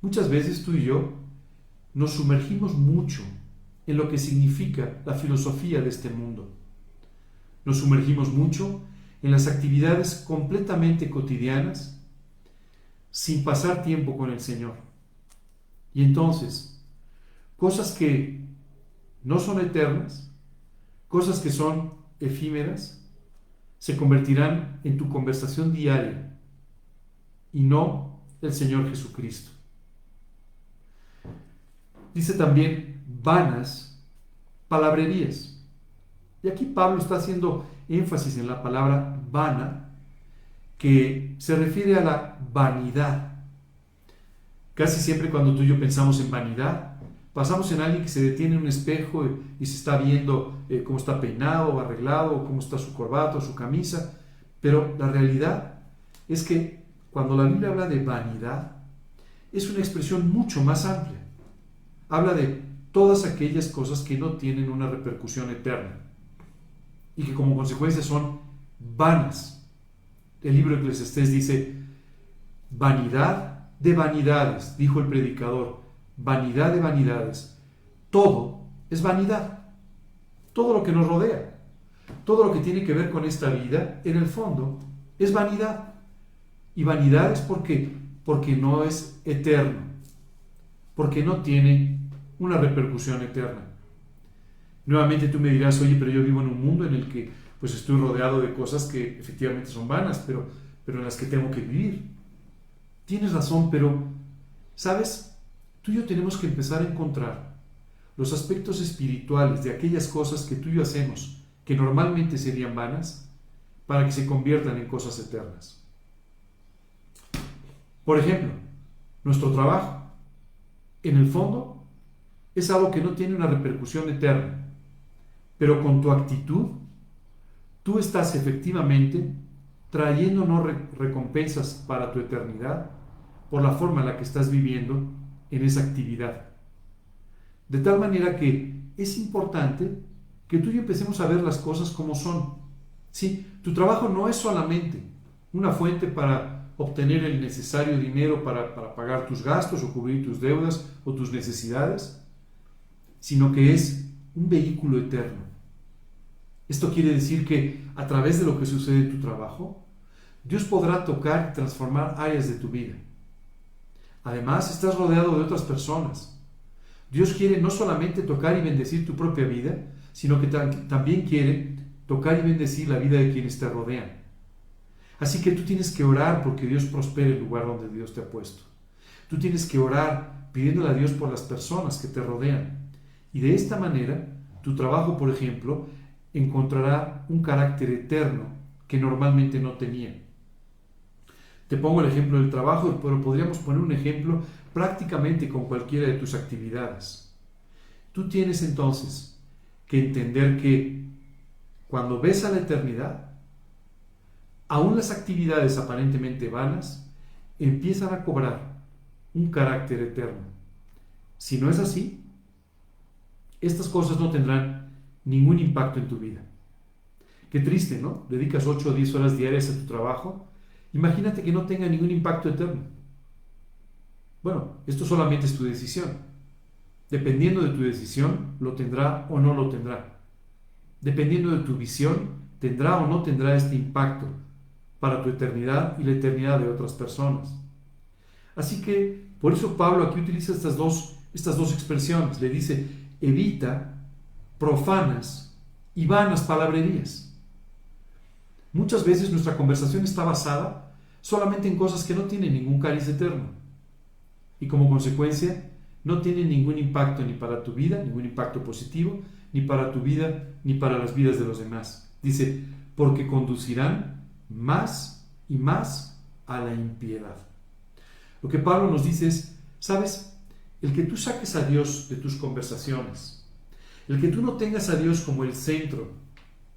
Muchas veces tú y yo nos sumergimos mucho en lo que significa la filosofía de este mundo. Nos sumergimos mucho en las actividades completamente cotidianas sin pasar tiempo con el Señor. Y entonces, cosas que no son eternas, cosas que son efímeras, se convertirán en tu conversación diaria y no el Señor Jesucristo. Dice también vanas palabrerías. Y aquí Pablo está haciendo énfasis en la palabra vana, que se refiere a la vanidad. Casi siempre cuando tú y yo pensamos en vanidad, pasamos en alguien que se detiene en un espejo y se está viendo cómo está peinado o arreglado, o cómo está su corbata o su camisa. Pero la realidad es que cuando la Biblia habla de vanidad, es una expresión mucho más amplia. Habla de todas aquellas cosas que no tienen una repercusión eterna y que como consecuencia son vanas. El libro de Eclesiastés dice, vanidad de vanidades, dijo el predicador, vanidad de vanidades. Todo es vanidad. Todo lo que nos rodea, todo lo que tiene que ver con esta vida, en el fondo, es vanidad. Y vanidad es porque no es eterno, porque no tiene una repercusión eterna. Nuevamente tú me dirás, oye, pero yo vivo en un mundo en el que pues estoy rodeado de cosas que efectivamente son vanas, pero en las que tengo que vivir. Tienes razón, pero, ¿sabes? Tú y yo tenemos que empezar a encontrar los aspectos espirituales de aquellas cosas que tú y yo hacemos, que normalmente serían vanas, para que se conviertan en cosas eternas. Por ejemplo, nuestro trabajo, en el fondo, es algo que no tiene una repercusión eterna, pero con tu actitud, tú estás efectivamente trayendo no recompensas para tu eternidad, por la forma en la que estás viviendo en esa actividad. De tal manera que es importante que tú y yo empecemos a ver las cosas como son. Sí, tu trabajo no es solamente una fuente para obtener el necesario dinero para pagar tus gastos o cubrir tus deudas o tus necesidades, sino que es un vehículo eterno. Esto quiere decir que a través de lo que sucede en tu trabajo, Dios podrá tocar y transformar áreas de tu vida. Además, estás rodeado de otras personas. Dios quiere no solamente tocar y bendecir tu propia vida, sino que también quiere tocar y bendecir la vida de quienes te rodean. Así que tú tienes que orar porque Dios prospere el lugar donde Dios te ha puesto. Tú tienes que orar pidiéndole a Dios por las personas que te rodean. Y de esta manera, tu trabajo, por ejemplo, encontrará un carácter eterno que normalmente no tenía. Te pongo el ejemplo del trabajo, pero podríamos poner un ejemplo prácticamente con cualquiera de tus actividades. Tú tienes entonces que entender que cuando ves a la eternidad, aún las actividades aparentemente vanas empiezan a cobrar un carácter eterno. Si no es así, estas cosas no tendrán ningún impacto en tu vida. Qué triste, ¿no? Dedicas 8 o 10 horas diarias a tu trabajo. Imagínate que no tenga ningún impacto eterno. Bueno, esto solamente es tu decisión. Dependiendo de tu decisión, lo tendrá o no lo tendrá. Dependiendo de tu visión, tendrá o no tendrá este impacto para tu eternidad y la eternidad de otras personas. Así que, por eso Pablo aquí utiliza estas dos expresiones. Le dice, evita profanas y vanas palabrerías. Muchas veces nuestra conversación está basada solamente en cosas que no tienen ningún cariz eterno y como consecuencia no tienen ningún impacto ni para tu vida, ningún impacto positivo, ni para tu vida, ni para las vidas de los demás. Dice, porque conducirán más y más a la impiedad. Lo que Pablo nos dice es, ¿sabes? El que tú saques a Dios de tus conversaciones, el que tú no tengas a Dios como el centro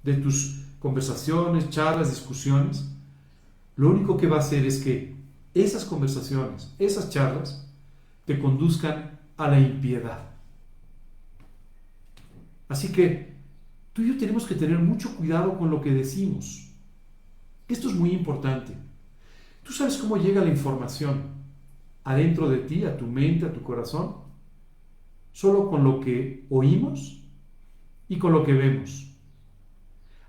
de tus conversaciones, charlas, discusiones, lo único que va a hacer es que esas conversaciones, esas charlas, te conduzcan a la impiedad. Así que tú y yo tenemos que tener mucho cuidado con lo que decimos. Esto es muy importante. ¿Tú sabes cómo llega la información adentro de ti, a tu mente, a tu corazón? Solo con lo que oímos y con lo que vemos.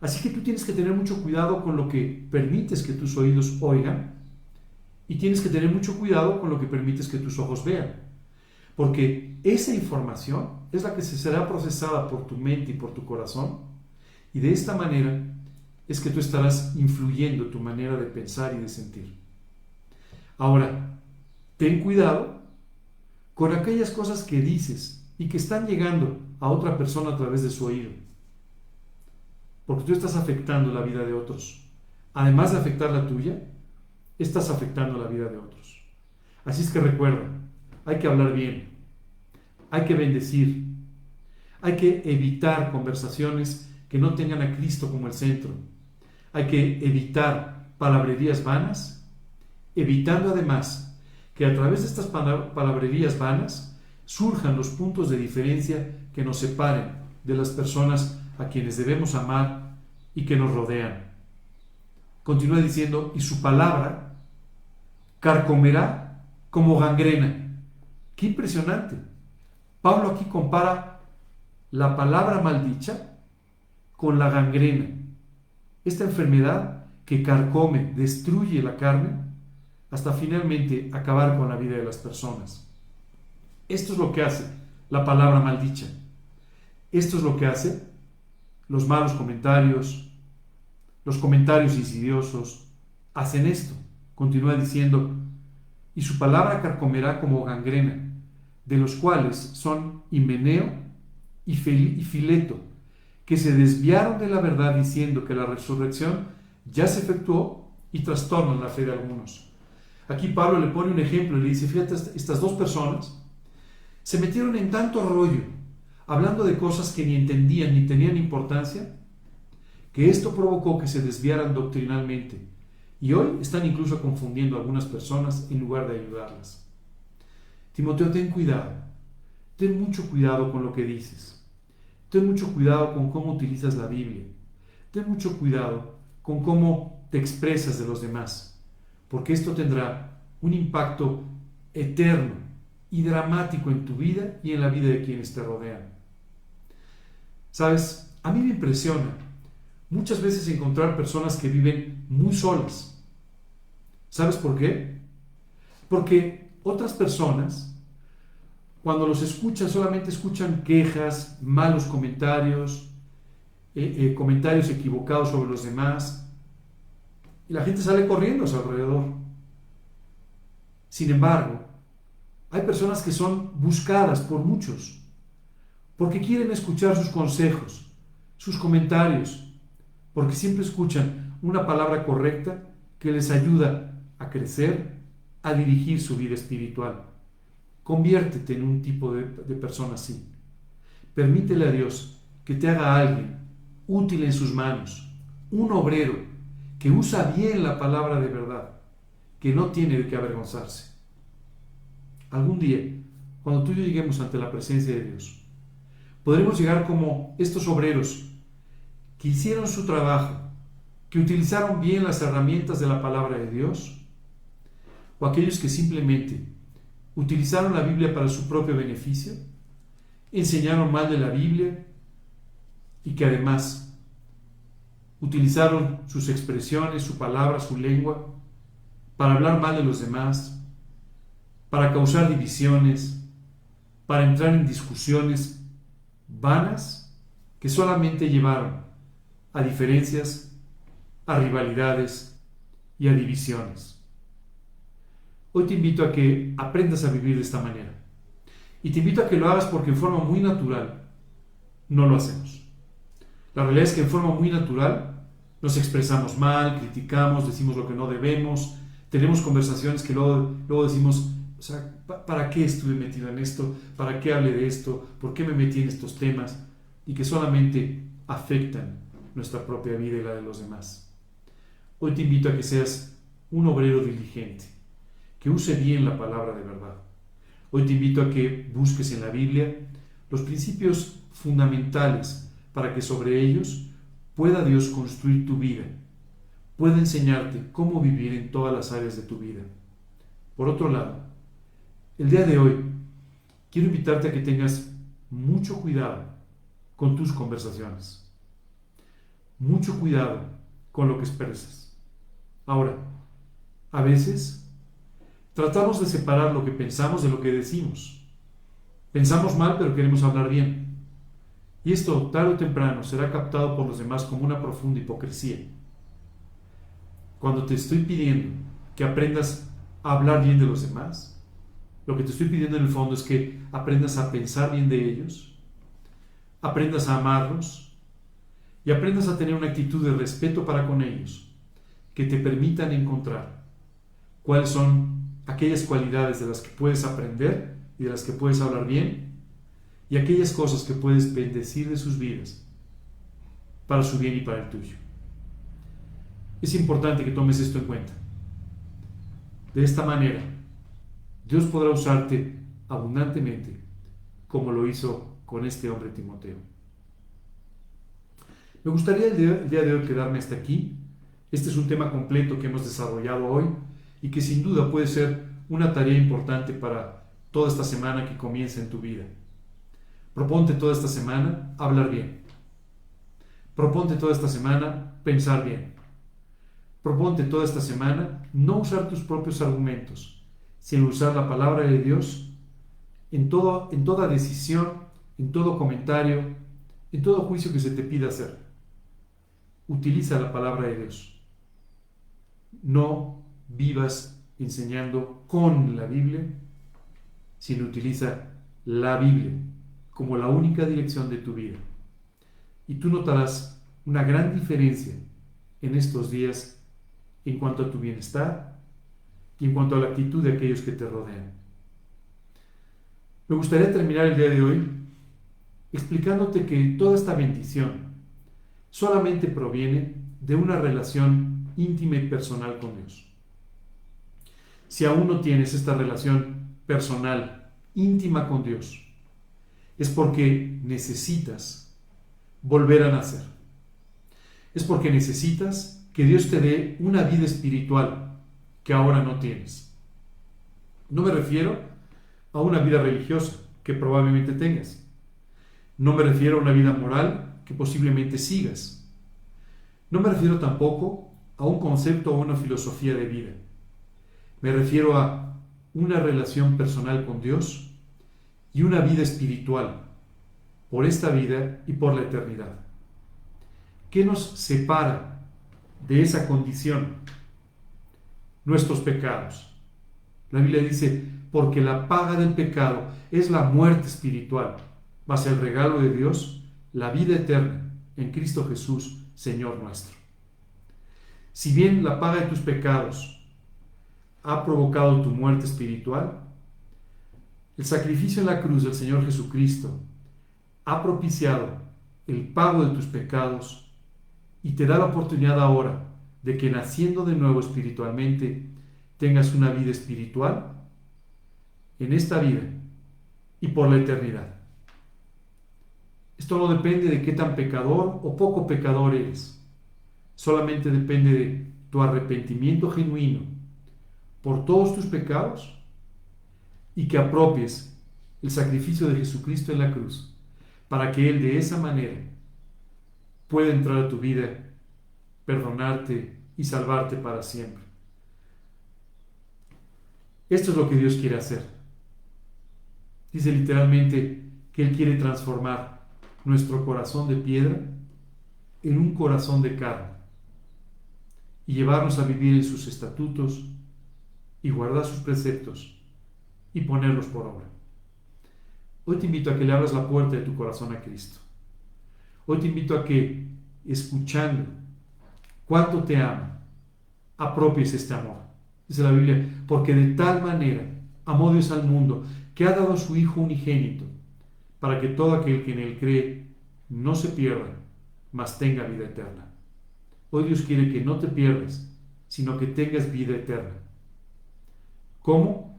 Así que tú tienes que tener mucho cuidado con lo que permites que tus oídos oigan y tienes que tener mucho cuidado con lo que permites que tus ojos vean. Porque esa información es la que se será procesada por tu mente y por tu corazón y de esta manera es que tú estarás influyendo tu manera de pensar y de sentir. Ahora, ten cuidado con aquellas cosas que dices y que están llegando a otra persona a través de su oído. Porque tú estás afectando la vida de otros. Además de afectar la tuya, estás afectando la vida de otros. Así es que recuerda, hay que hablar bien, hay que bendecir, hay que evitar conversaciones que no tengan a Cristo como el centro. Hay que evitar palabrerías vanas, evitando además que a través de estas palabrerías vanas surjan los puntos de diferencia que nos separen de las personas a quienes debemos amar y que nos rodean. Continúa diciendo, y su palabra carcomerá como gangrena. ¡Qué impresionante! Pablo aquí compara la palabra maldicha con la gangrena. Esta enfermedad que carcome, destruye la carne hasta finalmente acabar con la vida de las personas. Esto es lo que hace la palabra maldicha. Esto es lo que hace los malos comentarios, los comentarios insidiosos, hacen esto. Continúa diciendo, y su palabra carcomerá como gangrena, de los cuales son Himeneo y Fileto, que se desviaron de la verdad diciendo que la resurrección ya se efectuó y trastornan la fe de algunos. Aquí Pablo le pone un ejemplo y le dice, fíjate, estas dos personas se metieron en tanto rollo, hablando de cosas que ni entendían ni tenían importancia, que esto provocó que se desviaran doctrinalmente Y hoy están incluso confundiendo a algunas personas en lugar de ayudarlas. Timoteo, ten cuidado. Ten mucho cuidado con lo que dices. Ten mucho cuidado con cómo utilizas la Biblia. Ten mucho cuidado con cómo te expresas de los demás, porque esto tendrá un impacto eterno y dramático en tu vida y en la vida de quienes te rodean. ¿Sabes? A mí me impresiona muchas veces encontrar personas que viven muy solas. ¿Sabes por qué? Porque otras personas, cuando los escuchan, solamente escuchan quejas, malos comentarios, comentarios equivocados sobre los demás, y la gente sale corriendo a su alrededor. Sin embargo, hay personas que son buscadas por muchos, porque quieren escuchar sus consejos, sus comentarios, porque siempre escuchan una palabra correcta que les ayuda a crecer, a dirigir su vida espiritual. Conviértete en un tipo de persona así. Permítele a Dios que te haga alguien útil en sus manos, un obrero que usa bien la palabra de verdad, que no tiene de qué avergonzarse. Algún día, cuando tú y yo lleguemos ante la presencia de Dios, podremos llegar como estos obreros que hicieron su trabajo, que utilizaron bien las herramientas de la palabra de Dios, o aquellos que simplemente utilizaron la Biblia para su propio beneficio, enseñaron mal de la Biblia y que además utilizaron sus expresiones, su palabra, su lengua para hablar mal de los demás, para causar divisiones, para entrar en discusiones vanas que solamente llevaron a diferencias, a rivalidades y a divisiones. Hoy te invito a que aprendas a vivir de esta manera. Y te invito a que lo hagas porque en forma muy natural no lo hacemos. La realidad es que en forma muy natural nos expresamos mal, criticamos, decimos lo que no debemos, tenemos conversaciones que luego decimos, o sea, ¿para qué estuve metido en esto? ¿Para qué hablé de esto? ¿Por qué me metí en estos temas? Y que solamente afectan nuestra propia vida y la de los demás. Hoy te invito a que seas un obrero diligente, que use bien la palabra de verdad. Hoy te invito a que busques en la Biblia los principios fundamentales para que sobre ellos pueda Dios construir tu vida, pueda enseñarte cómo vivir en todas las áreas de tu vida. Por otro lado, el día de hoy quiero invitarte a que tengas mucho cuidado con tus conversaciones, mucho cuidado con lo que expresas. Ahora, a veces tratamos de separar lo que pensamos de lo que decimos. Pensamos mal, pero queremos hablar bien. Y esto, tarde o temprano, será captado por los demás como una profunda hipocresía. Cuando te estoy pidiendo que aprendas a hablar bien de los demás, lo que te estoy pidiendo en el fondo es que aprendas a pensar bien de ellos, aprendas a amarlos y aprendas a tener una actitud de respeto para con ellos que te permitan encontrar cuáles son aquellas cualidades de las que puedes aprender y de las que puedes hablar bien, y aquellas cosas que puedes bendecir de sus vidas para su bien y para el tuyo. Es importante que tomes esto en cuenta. De esta manera, Dios podrá usarte abundantemente como lo hizo con este hombre Timoteo. Me gustaría el día de hoy quedarme hasta aquí. Este es un tema completo que hemos desarrollado hoy y que sin duda puede ser una tarea importante para toda esta semana que comienza en tu vida. Proponte toda esta semana hablar bien. Proponte toda esta semana pensar bien. Proponte toda esta semana no usar tus propios argumentos, sino usar la palabra de Dios en toda decisión, en todo comentario, en todo juicio que se te pida hacer. Utiliza la palabra de Dios. No vivas enseñando con la Biblia, sino utiliza la Biblia como la única dirección de tu vida. Y tú notarás una gran diferencia en estos días en cuanto a tu bienestar y en cuanto a la actitud de aquellos que te rodean. Me gustaría terminar el día de hoy explicándote que toda esta bendición solamente proviene de una relación íntima y personal con Dios. Si aún no tienes esta relación personal, íntima con Dios, es porque necesitas volver a nacer. Es porque necesitas que Dios te dé una vida espiritual que ahora no tienes. No me refiero a una vida religiosa que probablemente tengas. No me refiero a una vida moral que posiblemente sigas. No me refiero tampoco a un concepto o una filosofía de vida. Me refiero a una relación personal con Dios y una vida espiritual por esta vida y por la eternidad. ¿Qué nos separa de esa condición? Nuestros pecados. La Biblia dice, porque la paga del pecado es la muerte espiritual, mas el regalo de Dios, la vida eterna en Cristo Jesús, Señor nuestro. Si bien la paga de tus pecados ha provocado tu muerte espiritual, el sacrificio en la cruz del Señor Jesucristo ha propiciado el pago de tus pecados y te da la oportunidad ahora de que, naciendo de nuevo espiritualmente, tengas una vida espiritual en esta vida y por la eternidad. Esto no depende de qué tan pecador o poco pecador eres. Solamente depende de tu arrepentimiento genuino por todos tus pecados y que apropies el sacrificio de Jesucristo en la cruz para que Él de esa manera pueda entrar a tu vida, perdonarte y salvarte para siempre. Esto es lo que Dios quiere hacer. Dice literalmente que Él quiere transformar nuestro corazón de piedra en un corazón de carne y llevarnos a vivir en sus estatutos y guardar sus preceptos y ponerlos por obra. Hoy te invito a que le abras la puerta de tu corazón a Cristo. Hoy te invito a que, escuchando cuánto te ama, apropies este amor. Dice la Biblia, porque de tal manera amó Dios al mundo, que ha dado a su Hijo unigénito, para que todo aquel que en Él cree no se pierda, mas tenga vida eterna. Hoy Dios quiere que no te pierdas, sino que tengas vida eterna. ¿Cómo?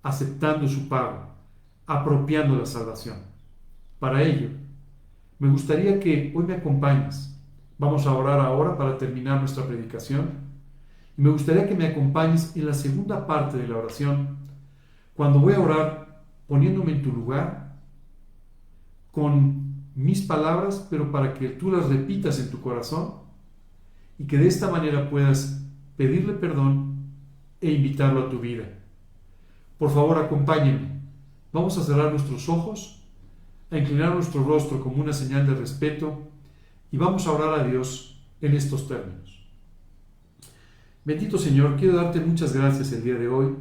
Aceptando su pago, apropiando la salvación. Para ello, me gustaría que hoy me acompañes. Vamos a orar ahora para terminar nuestra predicación. Y me gustaría que me acompañes en la segunda parte de la oración, cuando voy a orar poniéndome en tu lugar, con mis palabras, pero para que tú las repitas en tu corazón y que de esta manera puedas pedirle perdón e invitarlo a tu vida. Por favor, acompáñenme. Vamos a cerrar nuestros ojos, a inclinar nuestro rostro como una señal de respeto y vamos a orar a Dios en estos términos. Bendito Señor, quiero darte muchas gracias el día de hoy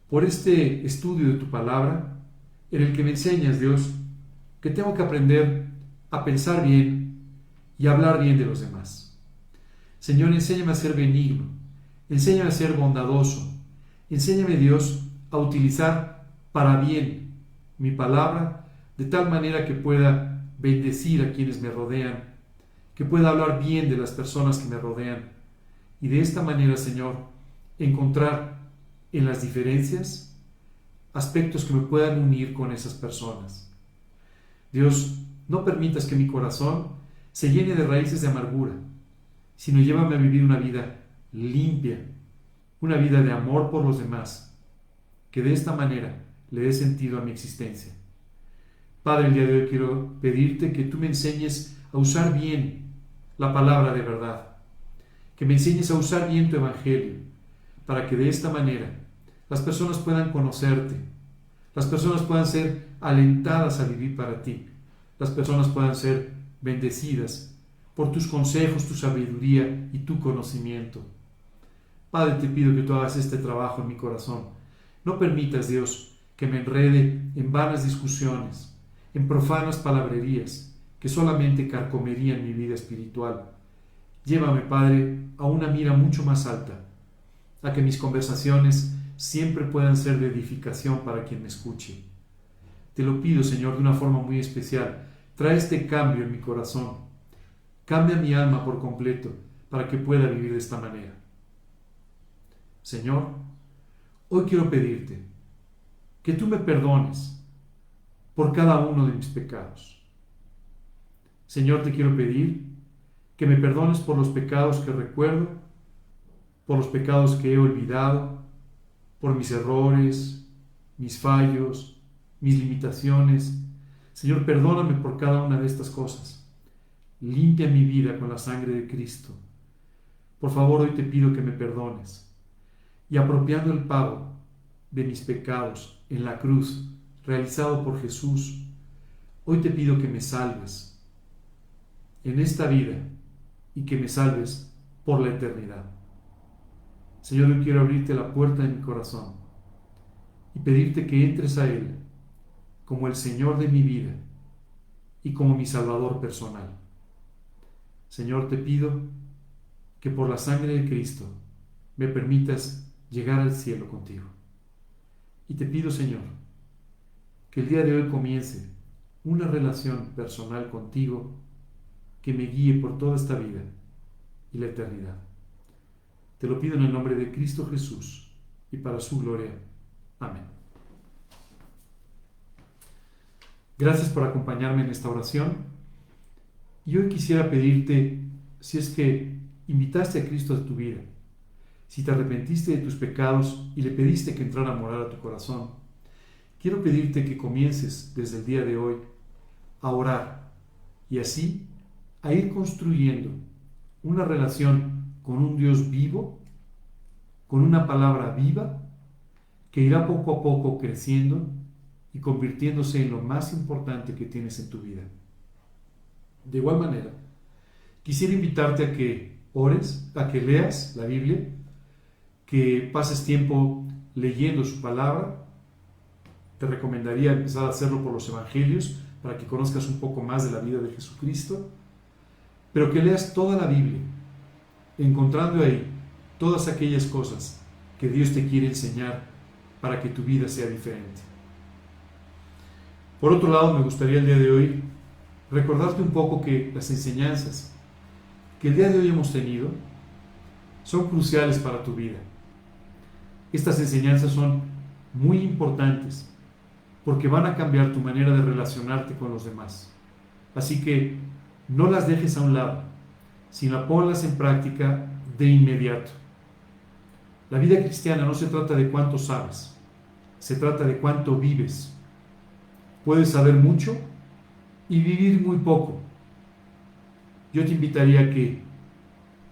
por este estudio de tu palabra, en el que me enseñas, Dios, que tengo que aprender a pensar bien y a hablar bien de los demás. Señor, enséñame a ser benigno, enséñame a ser bondadoso, enséñame, Dios, a utilizar para bien mi palabra, de tal manera que pueda bendecir a quienes me rodean, que pueda hablar bien de las personas que me rodean, y de esta manera, Señor, encontrar en las diferencias aspectos que me puedan unir con esas personas. Dios, no permitas que mi corazón se llene de raíces de amargura, sino llévame a vivir una vida limpia, una vida de amor por los demás, que de esta manera le dé sentido a mi existencia. Padre, el día de hoy quiero pedirte que tú me enseñes a usar bien la palabra de verdad, que me enseñes a usar bien tu evangelio, para que de esta manera las personas puedan conocerte, las personas puedan ser alentadas a vivir para ti, las personas puedan ser bendecidas por tus consejos, tu sabiduría y tu conocimiento. Padre, te pido que tú hagas este trabajo en mi corazón. No permitas, Dios, que me enrede en vanas discusiones, en profanas palabrerías que solamente carcomerían mi vida espiritual. Llévame, Padre, a una mira mucho más alta, a que mis conversaciones siempre puedan ser de edificación para quien me escuche. Te lo pido, Señor, de una forma muy especial. Trae este cambio en mi corazón. Cambia mi alma por completo, para que pueda vivir de esta manera. Señor, hoy quiero pedirte que tú me perdones por cada uno de mis pecados. Señor, te quiero pedir que me perdones por los pecados que recuerdo, por los pecados que he olvidado, por mis errores, mis fallos, mis limitaciones. Señor, perdóname por cada una de estas cosas. Limpia mi vida con la sangre de Cristo. Por favor, hoy te pido que me perdones. Y apropiando el pago de mis pecados en la cruz, realizado por Jesús, hoy te pido que me salves en esta vida y que me salves por la eternidad. Señor, yo quiero abrirte la puerta de mi corazón y pedirte que entres a Él como el Señor de mi vida y como mi Salvador personal. Señor, te pido que por la sangre de Cristo me permitas llegar al cielo contigo. Y te pido, Señor, que el día de hoy comience una relación personal contigo que me guíe por toda esta vida y la eternidad. Te lo pido en el nombre de Cristo Jesús y para su gloria. Amén. Gracias por acompañarme en esta oración. Y hoy quisiera pedirte, si es que invitaste a Cristo a tu vida, si te arrepentiste de tus pecados y le pediste que entrara a morar a tu corazón, quiero pedirte que comiences desde el día de hoy a orar y así a ir construyendo una relación con un Dios vivo, con una palabra viva, que irá poco a poco creciendo y convirtiéndose en lo más importante que tienes en tu vida. De igual manera, quisiera invitarte a que ores, a que leas la Biblia, que pases tiempo leyendo su palabra. Te recomendaría empezar a hacerlo por los evangelios para que conozcas un poco más de la vida de Jesucristo, pero que leas toda la Biblia, encontrando ahí todas aquellas cosas que Dios te quiere enseñar para que tu vida sea diferente. Por otro lado, me gustaría el día de hoy recordarte un poco que las enseñanzas que el día de hoy hemos tenido son cruciales para tu vida. Estas enseñanzas son muy importantes porque van a cambiar tu manera de relacionarte con los demás. Así que no las dejes a un lado, sino ponlas en práctica de inmediato. La vida cristiana no se trata de cuánto sabes, se trata de cuánto vives. Puedes saber mucho y vivir muy poco. Yo te invitaría a que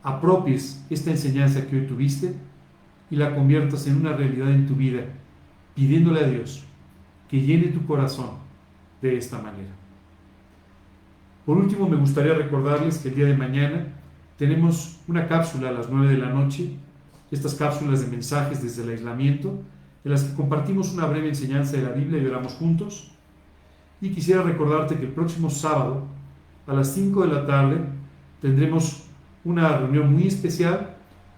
apropies esta enseñanza que hoy tuviste y la conviertas en una realidad en tu vida, pidiéndole a Dios que llene tu corazón de esta manera. Por último, me gustaría recordarles que el día de mañana tenemos una cápsula a las 9 de la noche, estas cápsulas de mensajes desde el aislamiento, en las que compartimos una breve enseñanza de la Biblia y oramos juntos. Y quisiera recordarte que el próximo sábado, a las 5 de la tarde, tendremos una reunión muy especial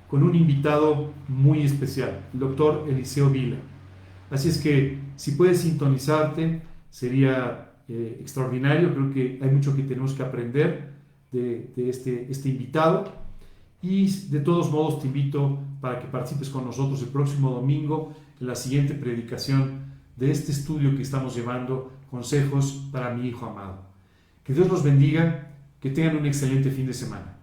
con un invitado muy especial, el doctor Eliseo Vila. Así es que si puedes sintonizarte, sería extraordinario. Creo que hay mucho que tenemos que aprender de este invitado. Y de todos modos te invito para que participes con nosotros el próximo domingo en la siguiente predicación de este estudio que estamos llevando, Consejos para mi Hijo Amado. Que Dios los bendiga, que tengan un excelente fin de semana.